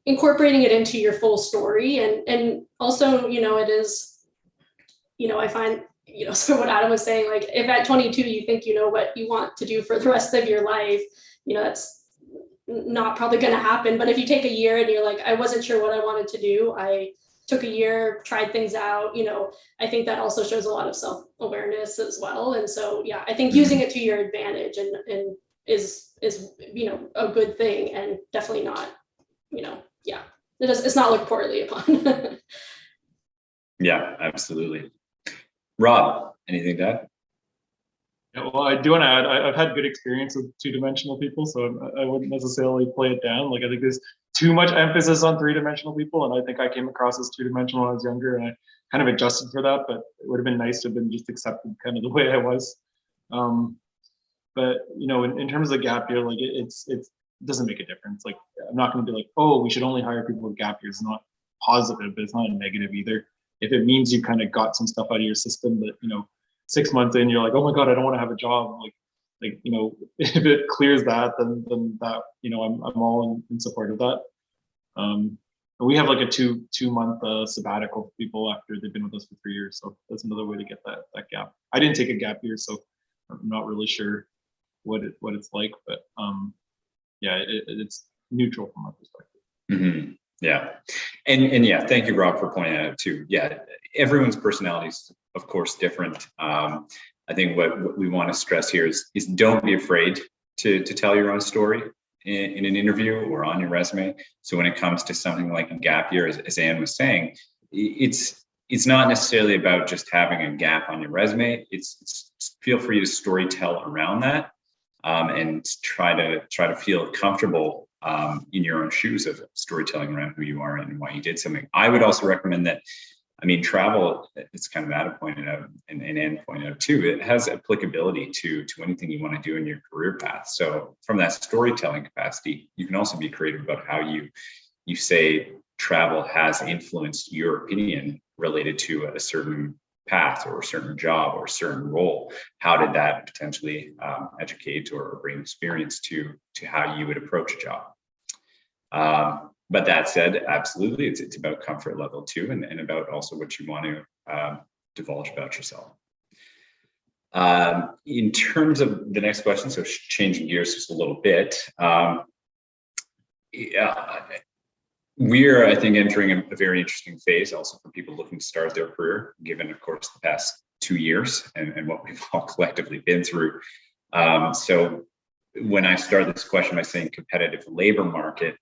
incorporating it into your full story, and also, you know, it is, you know, I find, you know, so what Adam was saying, like if at 22 you think you know what you want to do for the rest of your life, you know, that's not probably going to happen. But if you take a year and you're like, I wasn't sure what I wanted to do, I took a year, tried things out, you know, I think that also shows a lot of self-awareness as well. And so, yeah, I think using it to your advantage and is, you know, a good thing, and definitely not, you know, yeah, it's not looked poorly upon. Yeah, absolutely. Rob, anything to add? Yeah, well, I do want to add, I've had good experience with 2-dimensional people, so I wouldn't necessarily play it down. Like I think there's too much emphasis on 3-dimensional people, and I think I came across as 2-dimensional when I was younger, and I kind of adjusted for that. But it would have been nice to have been just accepted kind of the way I was. But you know, in terms of gap year, like it doesn't make a difference. Like I'm not going to be like, oh, we should only hire people with gap years. It's not positive, but it's not a negative either. If it means you kind of got some stuff out of your system that, you know, 6 months in, you're like, oh my God, I don't want to have a job. Like, you know, if it clears that, then that, you know, I'm all in support of that. And we have like a two month sabbatical for people after they've been with us for 3 years. So that's another way to get that gap. I didn't take a gap year, so I'm not really sure what it's like, but yeah, it's neutral from my perspective. Mm-hmm. Yeah. And yeah, thank you, Rob, for pointing out too. Yeah, everyone's personality is, of course, different. I think what we want to stress here is don't be afraid to tell your own story in an interview or on your resume. So when it comes to something like a gap year, as Anne was saying, it's not necessarily about just having a gap on your resume. It's feel free to storytell around that, and try to feel comfortable in your own shoes of storytelling around who you are and why you did something. I would also recommend that, I mean, travel, it's kind of Adam pointed out and Anne pointed out too, it has applicability to anything you want to do in your career path. So from that storytelling capacity, you can also be creative about how you say travel has influenced your opinion related to a certain path or a certain job or a certain role. How did that potentially educate or bring experience to how you would approach a job? But that said, absolutely, it's about comfort level too, and about also what you want to divulge about yourself. In terms of the next question, so changing gears just a little bit, we're, I think, entering a very interesting phase also for people looking to start their career, given, of course, the past 2 years and what we've all collectively been through. So when I started this question by saying competitive labor market,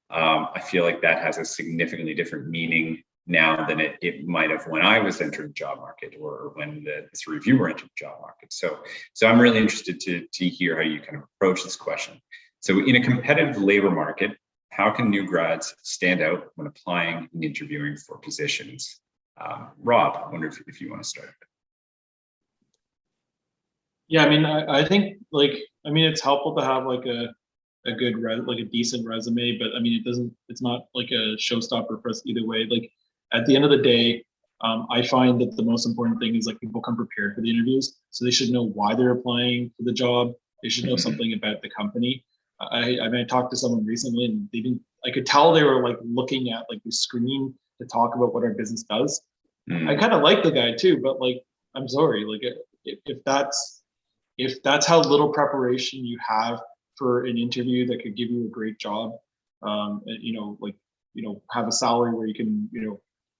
I feel like that has a significantly different meaning now than it might have when I was entering the job market or when this reviewer entered the job market. So I'm really interested to hear how you kind of approach this question. So in a competitive labor market, how can new grads stand out when applying and interviewing for positions? Rob, I wonder if you want to start. Yeah, I mean, I think it's helpful to have like a good like a decent resume, but I mean, it's not like a showstopper for us either way. Like at the end of the day, I find that the most important thing is like people come prepared for the interviews, so they should know why they're applying for the job. They should know something about the company. I talked to someone recently, and I could tell they were like looking at like the screen to talk about what our business does. I kind of like the guy too, but like, I'm sorry, like if that's how little preparation you have for an interview that could give you a great job, and, have a salary where you can,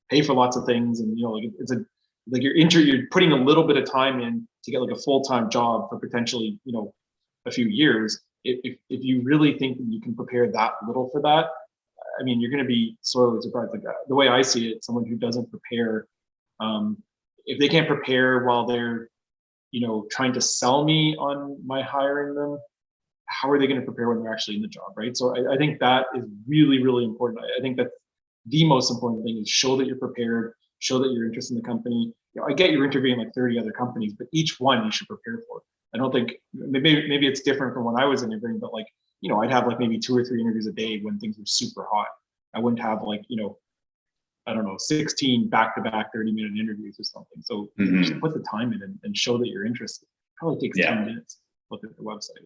pay for lots of things, and you're putting a little bit of time in to get like a full-time job for potentially, a few years. If you really think that you can prepare that little for that, I mean, you're going to be sorely surprised. Like the way I see it, someone who doesn't prepare, if they can't prepare while they're, trying to sell me on my hiring them, how are they going to prepare when they're actually in the job, right? So I think that is really, really important. I think that the most important thing is show that you're prepared, show that you're interested in the company. I get you're interviewing like 30 other companies, but each one you should prepare for. I don't think, maybe it's different from when I was interviewing, but like, I'd have like maybe 2 or 3 interviews a day when things were super hot. I wouldn't have like, I don't know, 16 back-to-back 30-minute interviews or something. So you should put the time in and show that you're interested. It probably takes 10 minutes. Look at the website.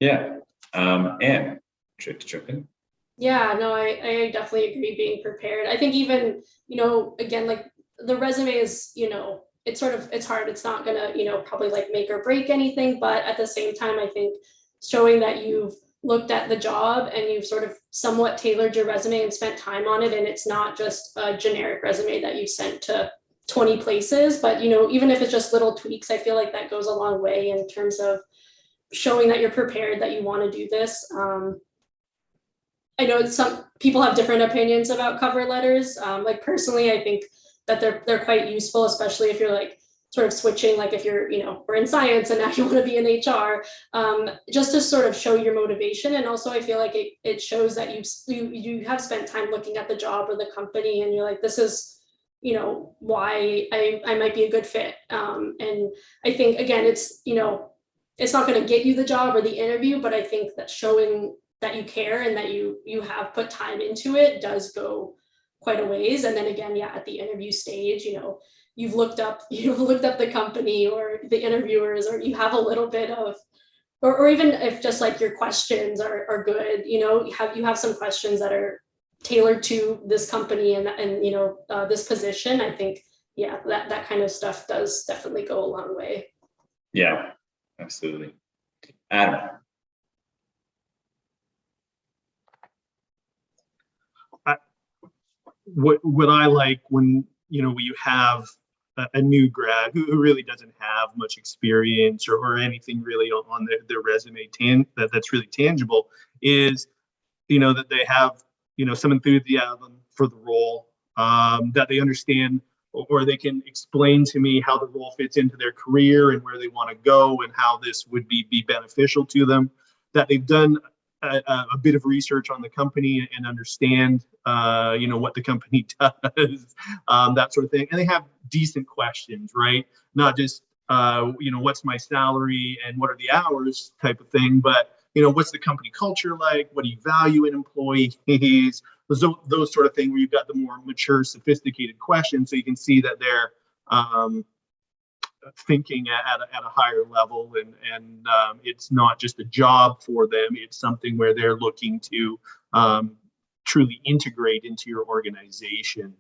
Yeah. Anne, should to jump in? Yeah, no, I definitely agree being prepared. I think even, again, like the resume is, it's hard. It's not gonna, probably like make or break anything, but at the same time, I think showing that you've looked at the job and you've sort of somewhat tailored your resume and spent time on it, and it's not just a generic resume that you sent to 20 places, but even if it's just little tweaks, I feel like that goes a long way in terms of showing that you're prepared, that you want to do this. I know some people have different opinions about cover letters. Like personally, I think that they're quite useful, especially if you're like sort of switching, like if you're, we're in science and now you want to be in HR, just to sort of show your motivation. And also I feel like it shows that you have spent time looking at the job or the company, and you're like, this is, why I might be a good fit. And I think, again, it's not going to get you the job or the interview, but I think that showing that you care and that you have put time into it does go quite a ways. And then again, at the interview stage, you've looked up the company or the interviewers, or you have a little bit of, or even if just like your questions are good, you have some questions that are tailored to this company and this position. I think, that kind of stuff does definitely go a long way. Yeah, absolutely. Adam. What I like when you have a new grad who really doesn't have much experience or anything really on their resume that's really tangible is that they have some enthusiasm for the role, that they understand or they can explain to me how the role fits into their career and where they want to go and how this would be beneficial to them, that they've done a bit of research on the company and understand what the company does, that sort of thing. And they have decent questions, right? Not just what's my salary and what are the hours type of thing, but what's the company culture like? What do you value in employees? Those sort of things where you've got the more mature, sophisticated questions, so you can see that they're thinking at a higher level, and it's not just a job for them. It's something where they're looking to truly integrate into your organization.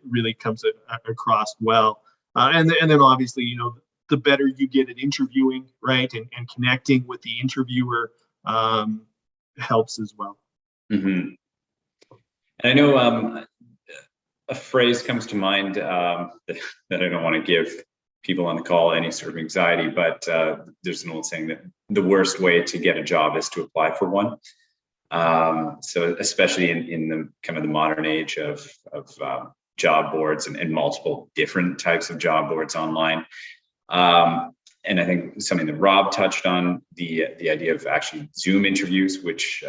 Really comes across well, and then obviously the better you get at interviewing, right, and connecting with the interviewer helps as well. Mm-hmm. And I know a phrase comes to mind that I don't want to give people on the call any sort of anxiety, but there's an old saying that the worst way to get a job is to apply for one. So especially in the kind of the modern age of job boards and multiple different types of job boards online. And I think something that Rob touched on, the idea of actually Zoom interviews, which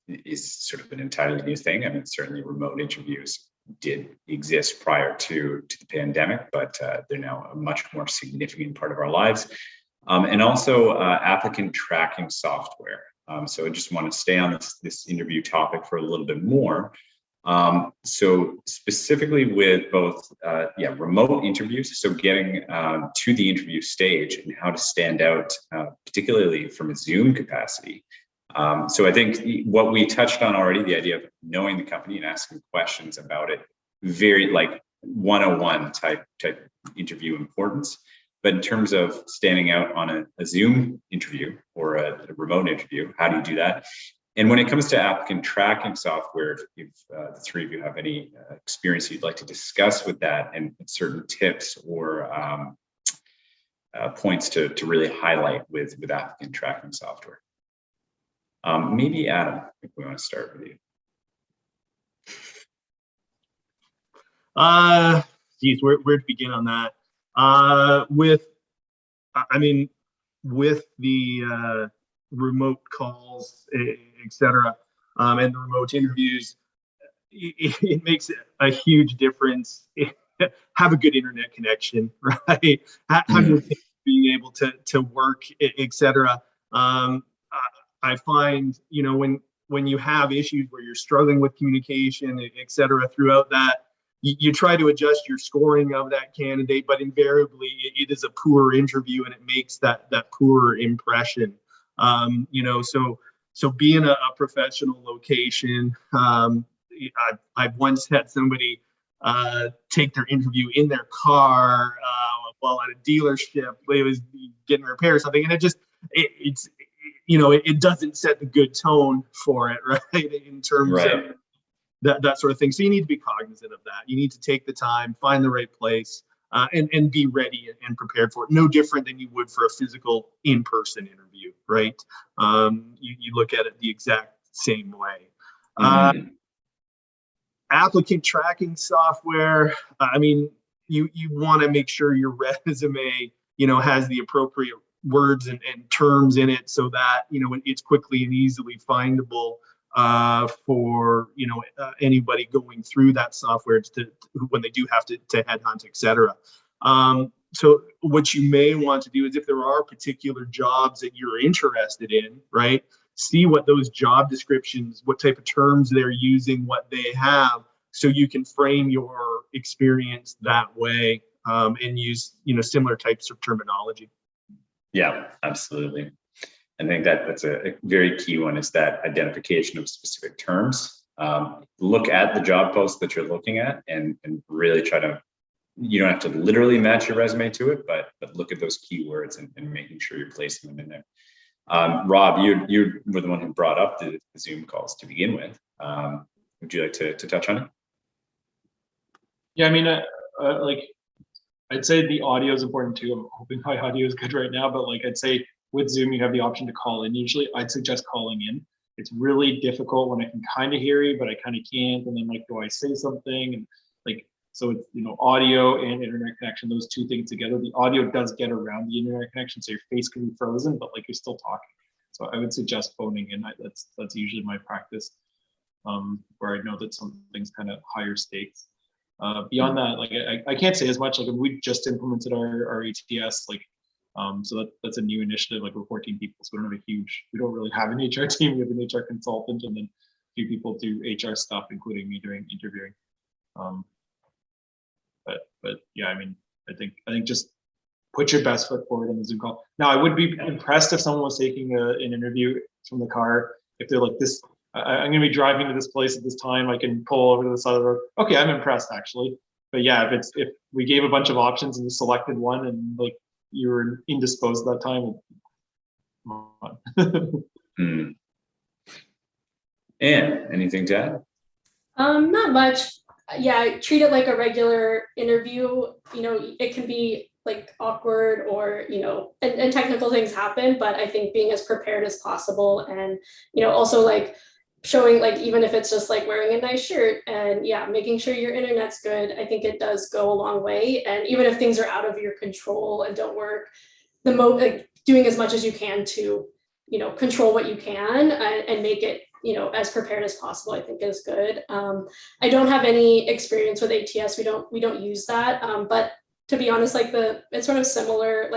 is sort of an entirely new thing. I mean, certainly remote interviews did exist prior to the pandemic, but they're now a much more significant part of our lives. And also applicant tracking software. So I just want to stay on this interview topic for a little bit more. So specifically with both remote interviews, so getting to the interview stage and how to stand out, particularly from a Zoom capacity. So I think what we touched on already, the idea of knowing the company and asking questions about it, very like 101 type interview importance. But in terms of standing out on a Zoom interview or a remote interview, how do you do that? And when it comes to applicant tracking software, if the three of you have any experience you'd like to discuss with that and certain tips or points to really highlight with applicant tracking software. Maybe Adam, if we want to start with you. Geez, where to begin on that? With the remote calls, etc., and the remote interviews, it makes a huge difference. Have a good internet connection, right? Have your kids being able to work, etc. I find, when you have issues where you're struggling with communication, etc. throughout that, you try to adjust your scoring of that candidate, but invariably it is a poor interview and it makes that poor impression. So being a professional location, I've once had somebody take their interview in their car while at a dealership. It was getting repaired or something, and it doesn't set the good tone for it, right? In terms of that sort of thing. So you need to be cognizant of that. You need to take the time, find the right place, and be ready and prepared for it. No different than you would for a physical in-person interview, right? You look at it the exact same way. Applicant tracking software. You want to make sure your resume, has the appropriate words and terms in it so that, it's quickly and easily findable for anybody going through that software when they do have to headhunt, etc. So what you may want to do is, if there are particular jobs that you're interested in, right, see what those job descriptions, what type of terms they're using, what they have, so you can frame your experience that way, and use similar types of terminology. Yeah, absolutely. I think that's a very key one, is that identification of specific terms. Look at the job post that you're looking at and really try to, you don't have to literally match your resume to it, but look at those keywords and making sure you're placing them in there. Rob, you were the one who brought up the Zoom calls to begin with. Would you like to touch on it? Yeah, I'd say the audio is important too. I'm hoping my audio is good right now, but I'd say with Zoom, you have the option to call in. Usually I'd suggest calling in. It's really difficult when I can kind of hear you, but I kind of can't. And then do I say something? And so it's, audio and internet connection, those two things together. The audio does get around the internet connection, so your face can be frozen, but you're still talking. So I would suggest phoning in. That's usually my practice, where I know that something's kind of higher stakes. Beyond that, I can't say as much. We just implemented our ATS, so that's a new initiative. We're 14 people, so we don't really have an HR team. We have an HR consultant, and then a few people do HR stuff, including me doing interviewing. But yeah, I think just put your best foot forward on the Zoom call. Now, I would be impressed if someone was taking an interview from the car. If they're like, this, I'm going to be driving to this place at this time, I can pull over to the side of the road. Okay, I'm impressed actually. But yeah, if we gave a bunch of options and you selected one and you were indisposed at that time, come on. And anything to add? Not much. Yeah, treat it like a regular interview. It can be awkward or, and technical things happen, but I think being as prepared as possible, and, also showing even if it's just wearing a nice shirt and making sure your internet's good, I think it does go a long way. And even if things are out of your control and don't work, doing as much as you can to, control what you can and make it, as prepared as possible, I think is good. I don't have any experience with ATS. We don't use that. But to be honest, it's sort of similar.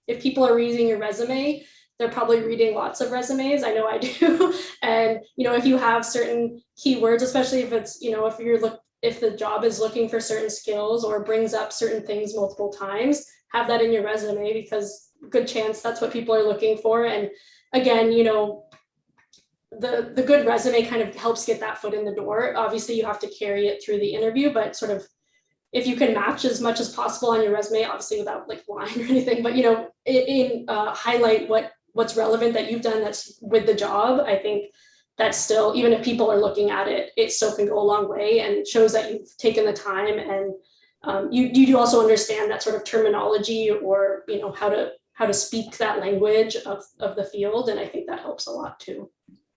If people are reading your resume, they're probably reading lots of resumes. I know I do. And, if you have certain keywords, especially if it's, if the job is looking for certain skills or brings up certain things multiple times, have that in your resume, because good chance that's what people are looking for. And again, the good resume kind of helps get that foot in the door. Obviously you have to carry it through the interview, but sort of, if you can match as much as possible on your resume, obviously without lying or anything, but highlight what's relevant that you've done that's with the job. I think that's still, even if people are looking at it, it still can go a long way and shows that you've taken the time, and you do also understand that sort of terminology, or how to speak that language of the field, and I think that helps a lot too.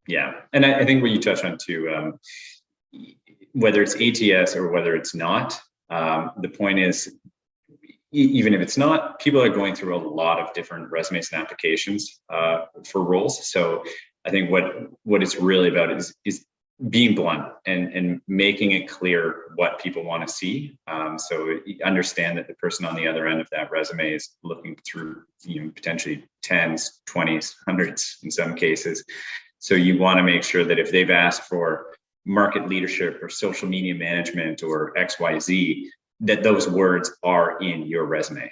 Yeah, and I think what you touched on too, whether it's ATS or whether it's not, the point is, even if it's not, people are going through a lot of different resumes and applications for roles. So I think what it's really about is being blunt and making it clear what people want to see. So you understand that the person on the other end of that resume is looking through, potentially tens, 20s, hundreds in some cases. So you want to make sure that if they've asked for market leadership or social media management or XYZ, that those words are in your resume,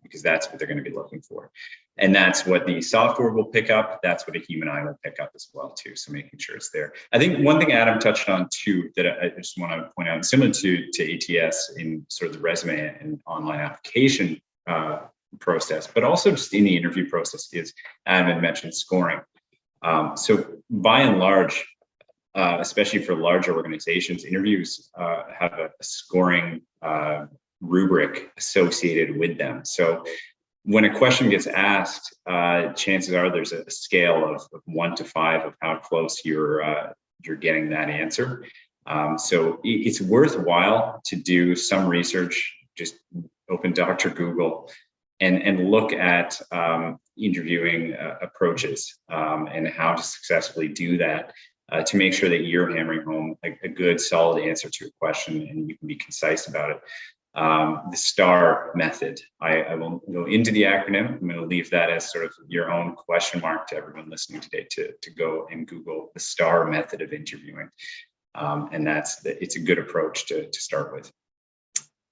because that's what they're going to be looking for. And that's what the software will pick up. That's what a human eye will pick up as well too. So making sure it's there. I think one thing Adam touched on too, that I just want to point out, similar to ATS in sort of the resume and online application process, but also just in the interview process, is Adam had mentioned scoring. So by and large, especially for large organizations, interviews have a scoring rubric associated with them. So when a question gets asked, chances are there's a scale of 1 to 5 of how close you're getting that answer. So it's worthwhile to do some research. Just open Dr. Google and look at interviewing approaches and how to successfully do that to make sure that you're hammering home a good, solid answer to a question and you can be concise about it. The STAR method. I won't go into the acronym. I'm going to leave that as sort of your own question mark to everyone listening today to go and Google the STAR method of interviewing. And it's a good approach to start with.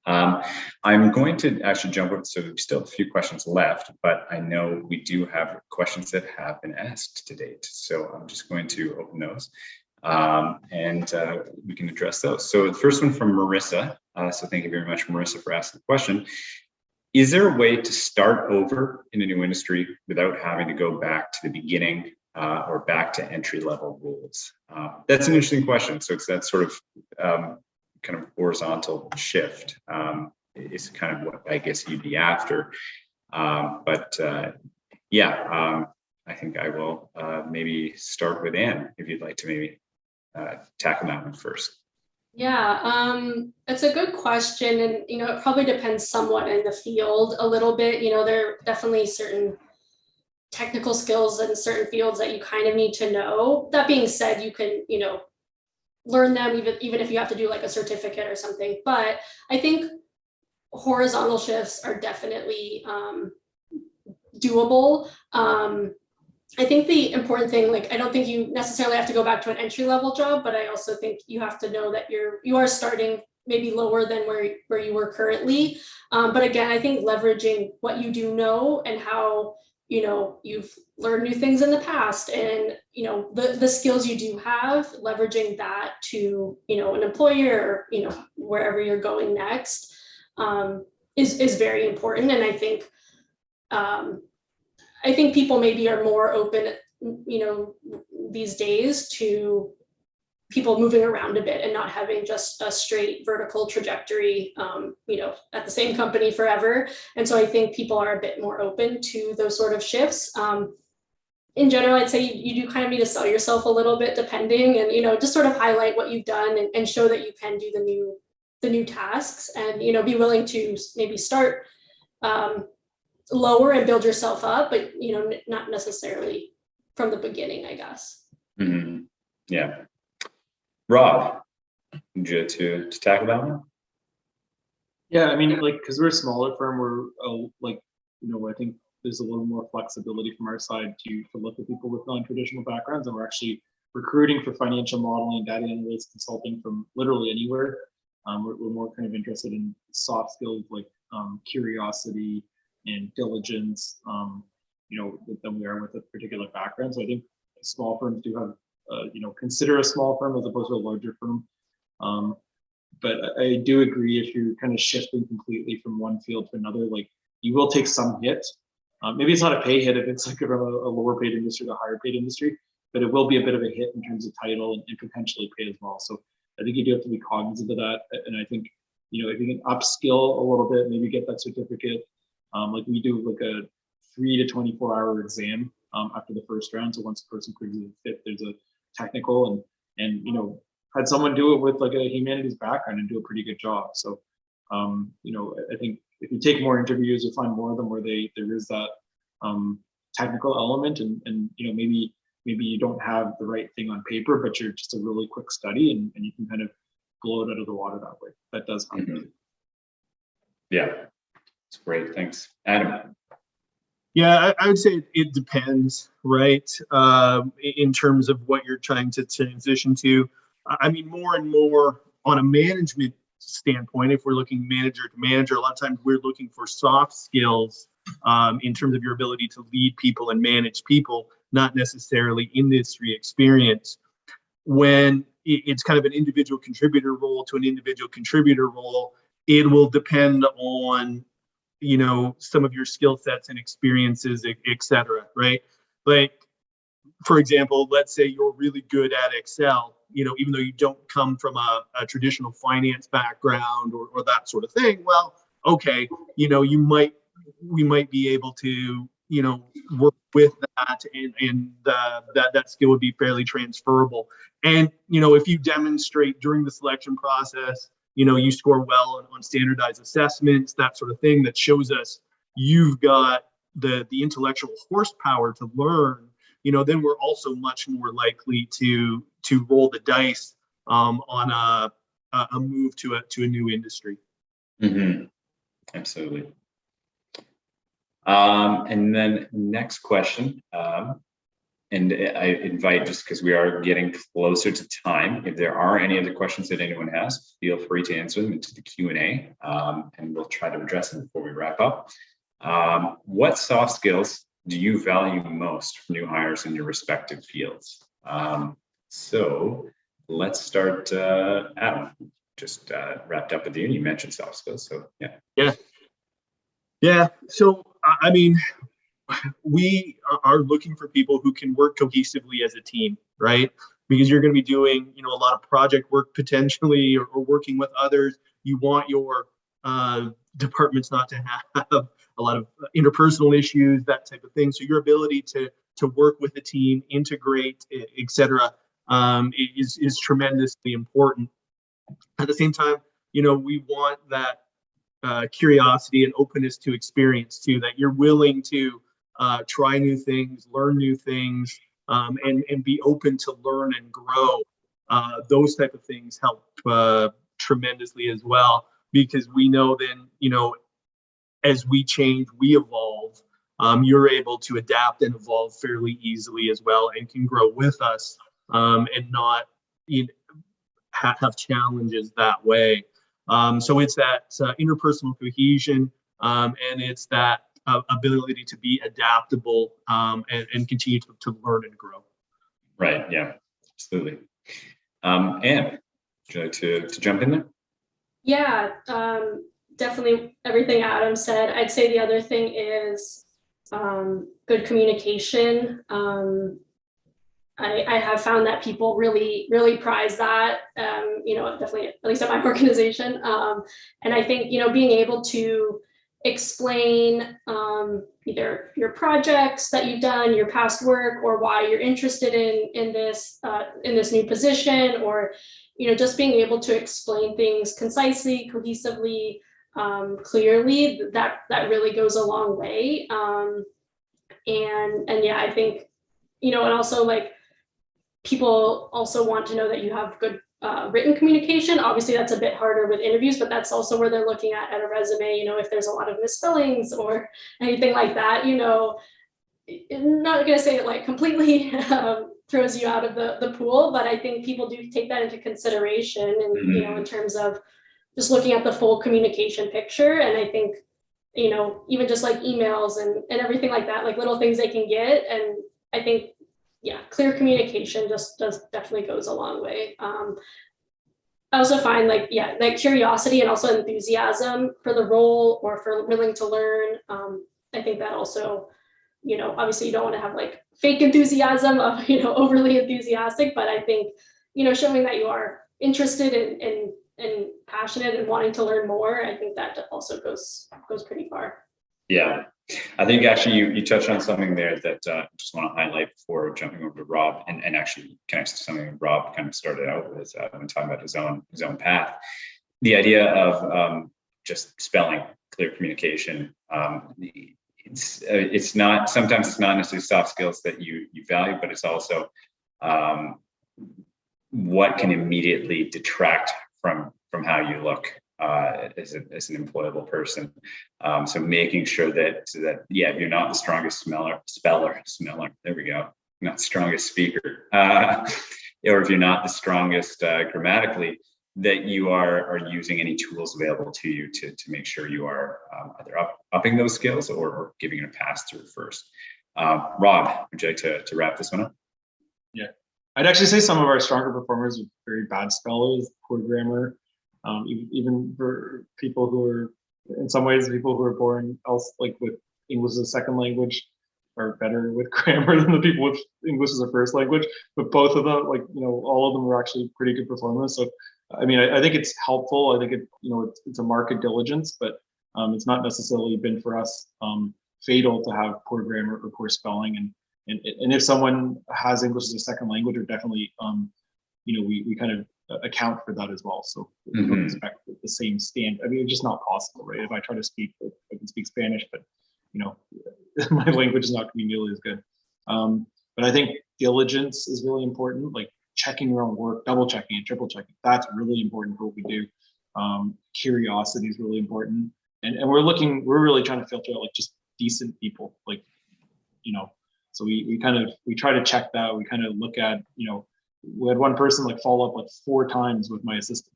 I'm going to actually jump over, so we still have a few questions left, but I know we do have questions that have been asked to date. So I'm just going to open those and we can address those. So the first one from Marissa. So thank you very much, Marissa, for asking the question. Is there a way to start over in a new industry without having to go back to the beginning or back to entry-level roles? That's an interesting question. So it's that sort of kind of horizontal shift is kind of what I guess you'd be after. Yeah, I think I will maybe start with Anne, if you'd like to maybe tackle that one first. Yeah, it's a good question. And, it probably depends somewhat in the field a little bit. There are definitely certain technical skills in certain fields that you kind of need to know. That being said, you can, learn them even if you have to do like a certificate or something. But I think horizontal shifts are definitely doable. I think the important thing, I don't think you necessarily have to go back to an entry-level job, but I also think you have to know that you are starting maybe lower than where you were currently. But again, I think leveraging what you do know and how you've learned new things in the past and the skills you do have, leveraging that to an employer or wherever you're going next is very important. And I think people maybe are more open these days to people moving around a bit and not having just a straight vertical trajectory, at the same company forever. And so I think people are a bit more open to those sort of shifts. In general, I'd say you do kind of need to sell yourself a little bit depending and, just sort of highlight what you've done and show that you can do the new tasks and, be willing to maybe start lower and build yourself up, but, not necessarily from the beginning, I guess. Mm-hmm. Yeah. Rob, would you to tackle that one? Yeah, I mean, because we're a smaller firm, we're I think there's a little more flexibility from our side to look at people with non-traditional backgrounds, and we're actually recruiting for financial modeling, data analytics, consulting from literally anywhere. We're more kind of interested in soft skills like curiosity and diligence, than we are with a particular background. So I think small firms do have, consider a small firm as opposed to a larger firm. But I do agree if you're kind of shifting completely from one field to another, you will take some hit. Maybe it's not a pay hit if it's from a lower paid industry to a higher paid industry, but it will be a bit of a hit in terms of title and potentially pay as well. So I think you do have to be cognizant of that. And I think, if you can upskill a little bit, maybe get that certificate. We do a 3 to 24 hour exam after the first round. So once a person proves fit, there's a technical and had someone do it with a humanities background and do a pretty good job. So, I think if you take more interviews, you'll find more of them where there is that technical element and maybe maybe you don't have the right thing on paper, but you're just a really quick study, and you can kind of blow it out of the water that way. That does happen. Mm-hmm. Yeah, it's great. Thanks, Adam. Yeah, I would say it depends, right? In terms of what you're trying to transition to. I mean, more and more on a management standpoint, if we're looking manager to manager, a lot of times we're looking for soft skills in terms of your ability to lead people and manage people, not necessarily industry experience. When it's kind of an individual contributor role to an individual contributor role, it will depend on some of your skill sets and experiences, et cetera, right? Like, for example, let's say you're really good at Excel, even though you don't come from a traditional finance background or that sort of thing. Well, okay, we might be able to, work with that, and that skill would be fairly transferable. And, if you demonstrate during the selection process, you score well on standardized assessments, that sort of thing, that shows us you've got the intellectual horsepower to learn, then we're also much more likely to roll the dice on a move to a new industry. Mm-hmm. Absolutely. And then next question, and I invite, just because we are getting closer to time, if there are any other questions that anyone has, feel free to answer them into the Q&A, and we'll try to address them before we wrap up. What soft skills do you value most for new hires in your respective fields? So let's start, Adam. Just wrapped up with you. You mentioned soft skills, so yeah. Yeah. So I mean, we are looking for people who can work cohesively as a team, right? Because you're going to be doing, a lot of project work potentially, or working with others. You want your departments not to have a lot of interpersonal issues, that type of thing. So your ability to work with the team, integrate, et cetera, is tremendously important. At the same time, we want that curiosity and openness to experience too, that you're willing to try new things, learn new things, and be open to learn and grow. Those type of things help tremendously as well, because we know then, as we change, we evolve. You're able to adapt and evolve fairly easily as well, and can grow with us, and not have challenges that way. So it's that interpersonal cohesion, and it's that ability to be adaptable, and continue to learn and grow. Right. Yeah. Absolutely. Anne, would you like to jump in there? Yeah. Definitely everything Adam said. I'd say the other thing is good communication. I have found that people really, really prize that, definitely, at least at my organization. And I think, being able to explain either your projects that you've done, your past work, or why you're interested in this new position, or, just being able to explain things concisely, cohesively, clearly, that really goes a long way. And yeah, I think, and also, like, people also want to know that you have good written communication. Obviously, that's a bit harder with interviews, but that's also where they're looking at a resume. If there's a lot of misspellings or anything like that, I'm not going to say it like completely throws you out of the pool, but I think people do take that into consideration, and in terms of just looking at the full communication picture. And I think, even just like emails and everything like that, like little things they can get. And I think, yeah, clear communication just definitely goes a long way. I also find like curiosity and also enthusiasm for the role, or for willing to learn. I think that also, obviously you don't want to have like fake enthusiasm of, overly enthusiastic, but I think, showing that you are interested and passionate and wanting to learn more, I think that also goes pretty far. Yeah, I think actually you touched on something there that I just want to highlight before jumping over to Rob, and actually connects to something Rob kind of started out with when talking about his own path. The idea of just spelling, clear communication. it's not, sometimes it's not necessarily soft skills that you value, but it's also what can immediately detract from how you look as an employable person. So making sure that yeah, if you're not the strongest smeller, there we go, not strongest speaker, or if you're not the strongest grammatically, that you are using any tools available to you to make sure you are either upping those skills or giving it a pass through first. Rob, would you like to wrap this one up? Yeah, I'd actually say some of our stronger performers are very bad spellers, poor grammar, even for people who are, in some ways, people who are born else like with English as a second language are better with grammar than the people with English as a first language. But both of them, like, you know, all of them were actually pretty good performers. So, I mean, I think it's helpful. I think it, you know, it's a mark of diligence, but it's not necessarily been for us fatal to have poor grammar or poor spelling. And if someone has English as a second language, or definitely, you know, we kind of account for that as well. So we don't expect the same stand. I mean, it's just not possible, right? If I try to speak, I can speak Spanish, but you know, my language is not going to be nearly as good. But I think diligence is really important, like checking your own work, double checking and triple checking. That's really important for what we do. Curiosity is really important. And we're really trying to filter out like just decent people, like, you know, so we try to check that. We kind of look at, you know, we had one person like follow up like 4 times with my assistant,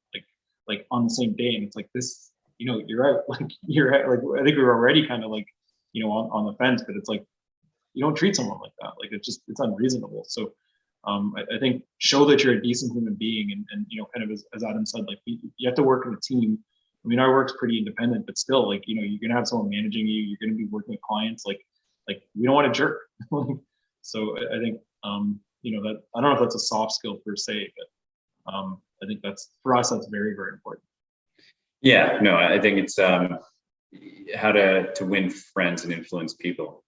like on the same day. And it's like, this, you know, you're out, like you're out, like, I think we were already kind of like, you know, on the fence, but it's like, you don't treat someone like that. Like, it's unreasonable. So I think show that you're a decent human being, and you know, kind of as Adam said, like you have to work in a team. I mean, our work's pretty independent, but still, like, you know, you're gonna have someone managing you. You're gonna be working with clients. Like we don't want a jerk. So I think you know, that I don't know if that's a soft skill per se, but I think that's, for us, that's very, very important. Yeah, no, I think it's how to win friends and influence people.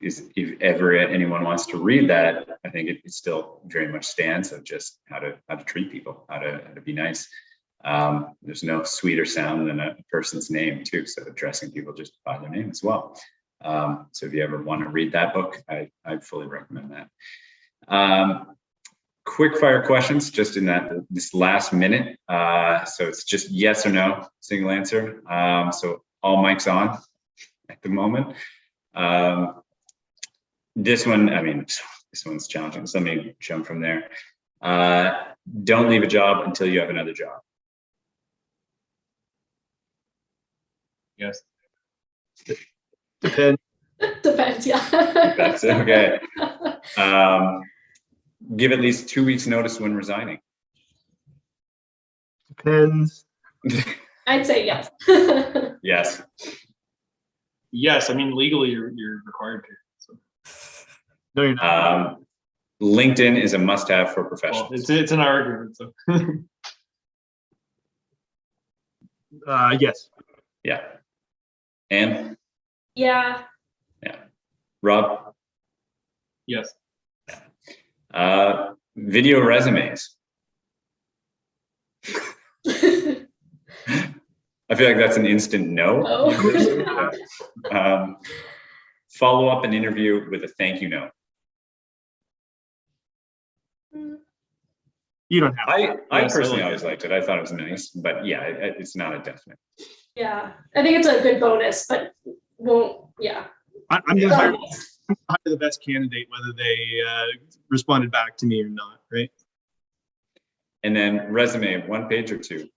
Is if ever anyone wants to read that, I think it still very much stands of just how to treat people, how to be nice. There's no sweeter sound than a person's name too. So addressing people just by their name as well. So if you ever want to read that book, I fully recommend that. Quick fire questions just in this last minute. So it's just yes or no, single answer. So all mics on at the moment. This one, I mean, this one's challenging. So let me jump from there. Don't leave a job until you have another job. Yes. Depends. Depends, yeah. That's okay. Give at least 2 weeks notice when resigning. Depends. I'd say yes. Yes. Yes, I mean, legally you're required to. So. No, you're not. LinkedIn is a must-have for professionals. Well, it's an argument. So. Yes. Yeah. And Yeah. yeah. Rob? Yes. Video resumes. I feel like that's an instant no. Oh. Follow up an interview with a thank you note. You don't have to. I Yes, personally I like always liked it. I thought it was nice, but yeah, it's not a definite. Yeah, I think it's a good bonus, but won't. Yeah. I'm going to hire the best candidate, whether they responded back to me or not, right? And then resume, 1 page or 2.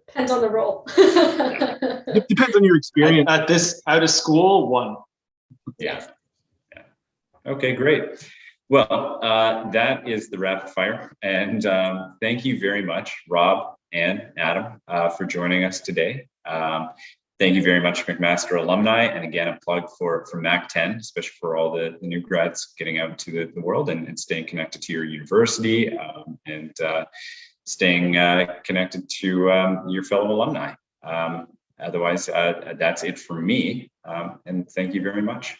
Depends on the role. It depends on your experience. At this, out of school, 1. Yeah. Okay, great. Well, that is the rapid fire. And thank you very much, Rob and Adam, for joining us today. Thank you very much, McMaster alumni. And again, a plug for Mac 10, especially for all the new grads getting out to the world and staying connected to your university and staying connected to your fellow alumni. Otherwise, that's it for me. And thank you very much.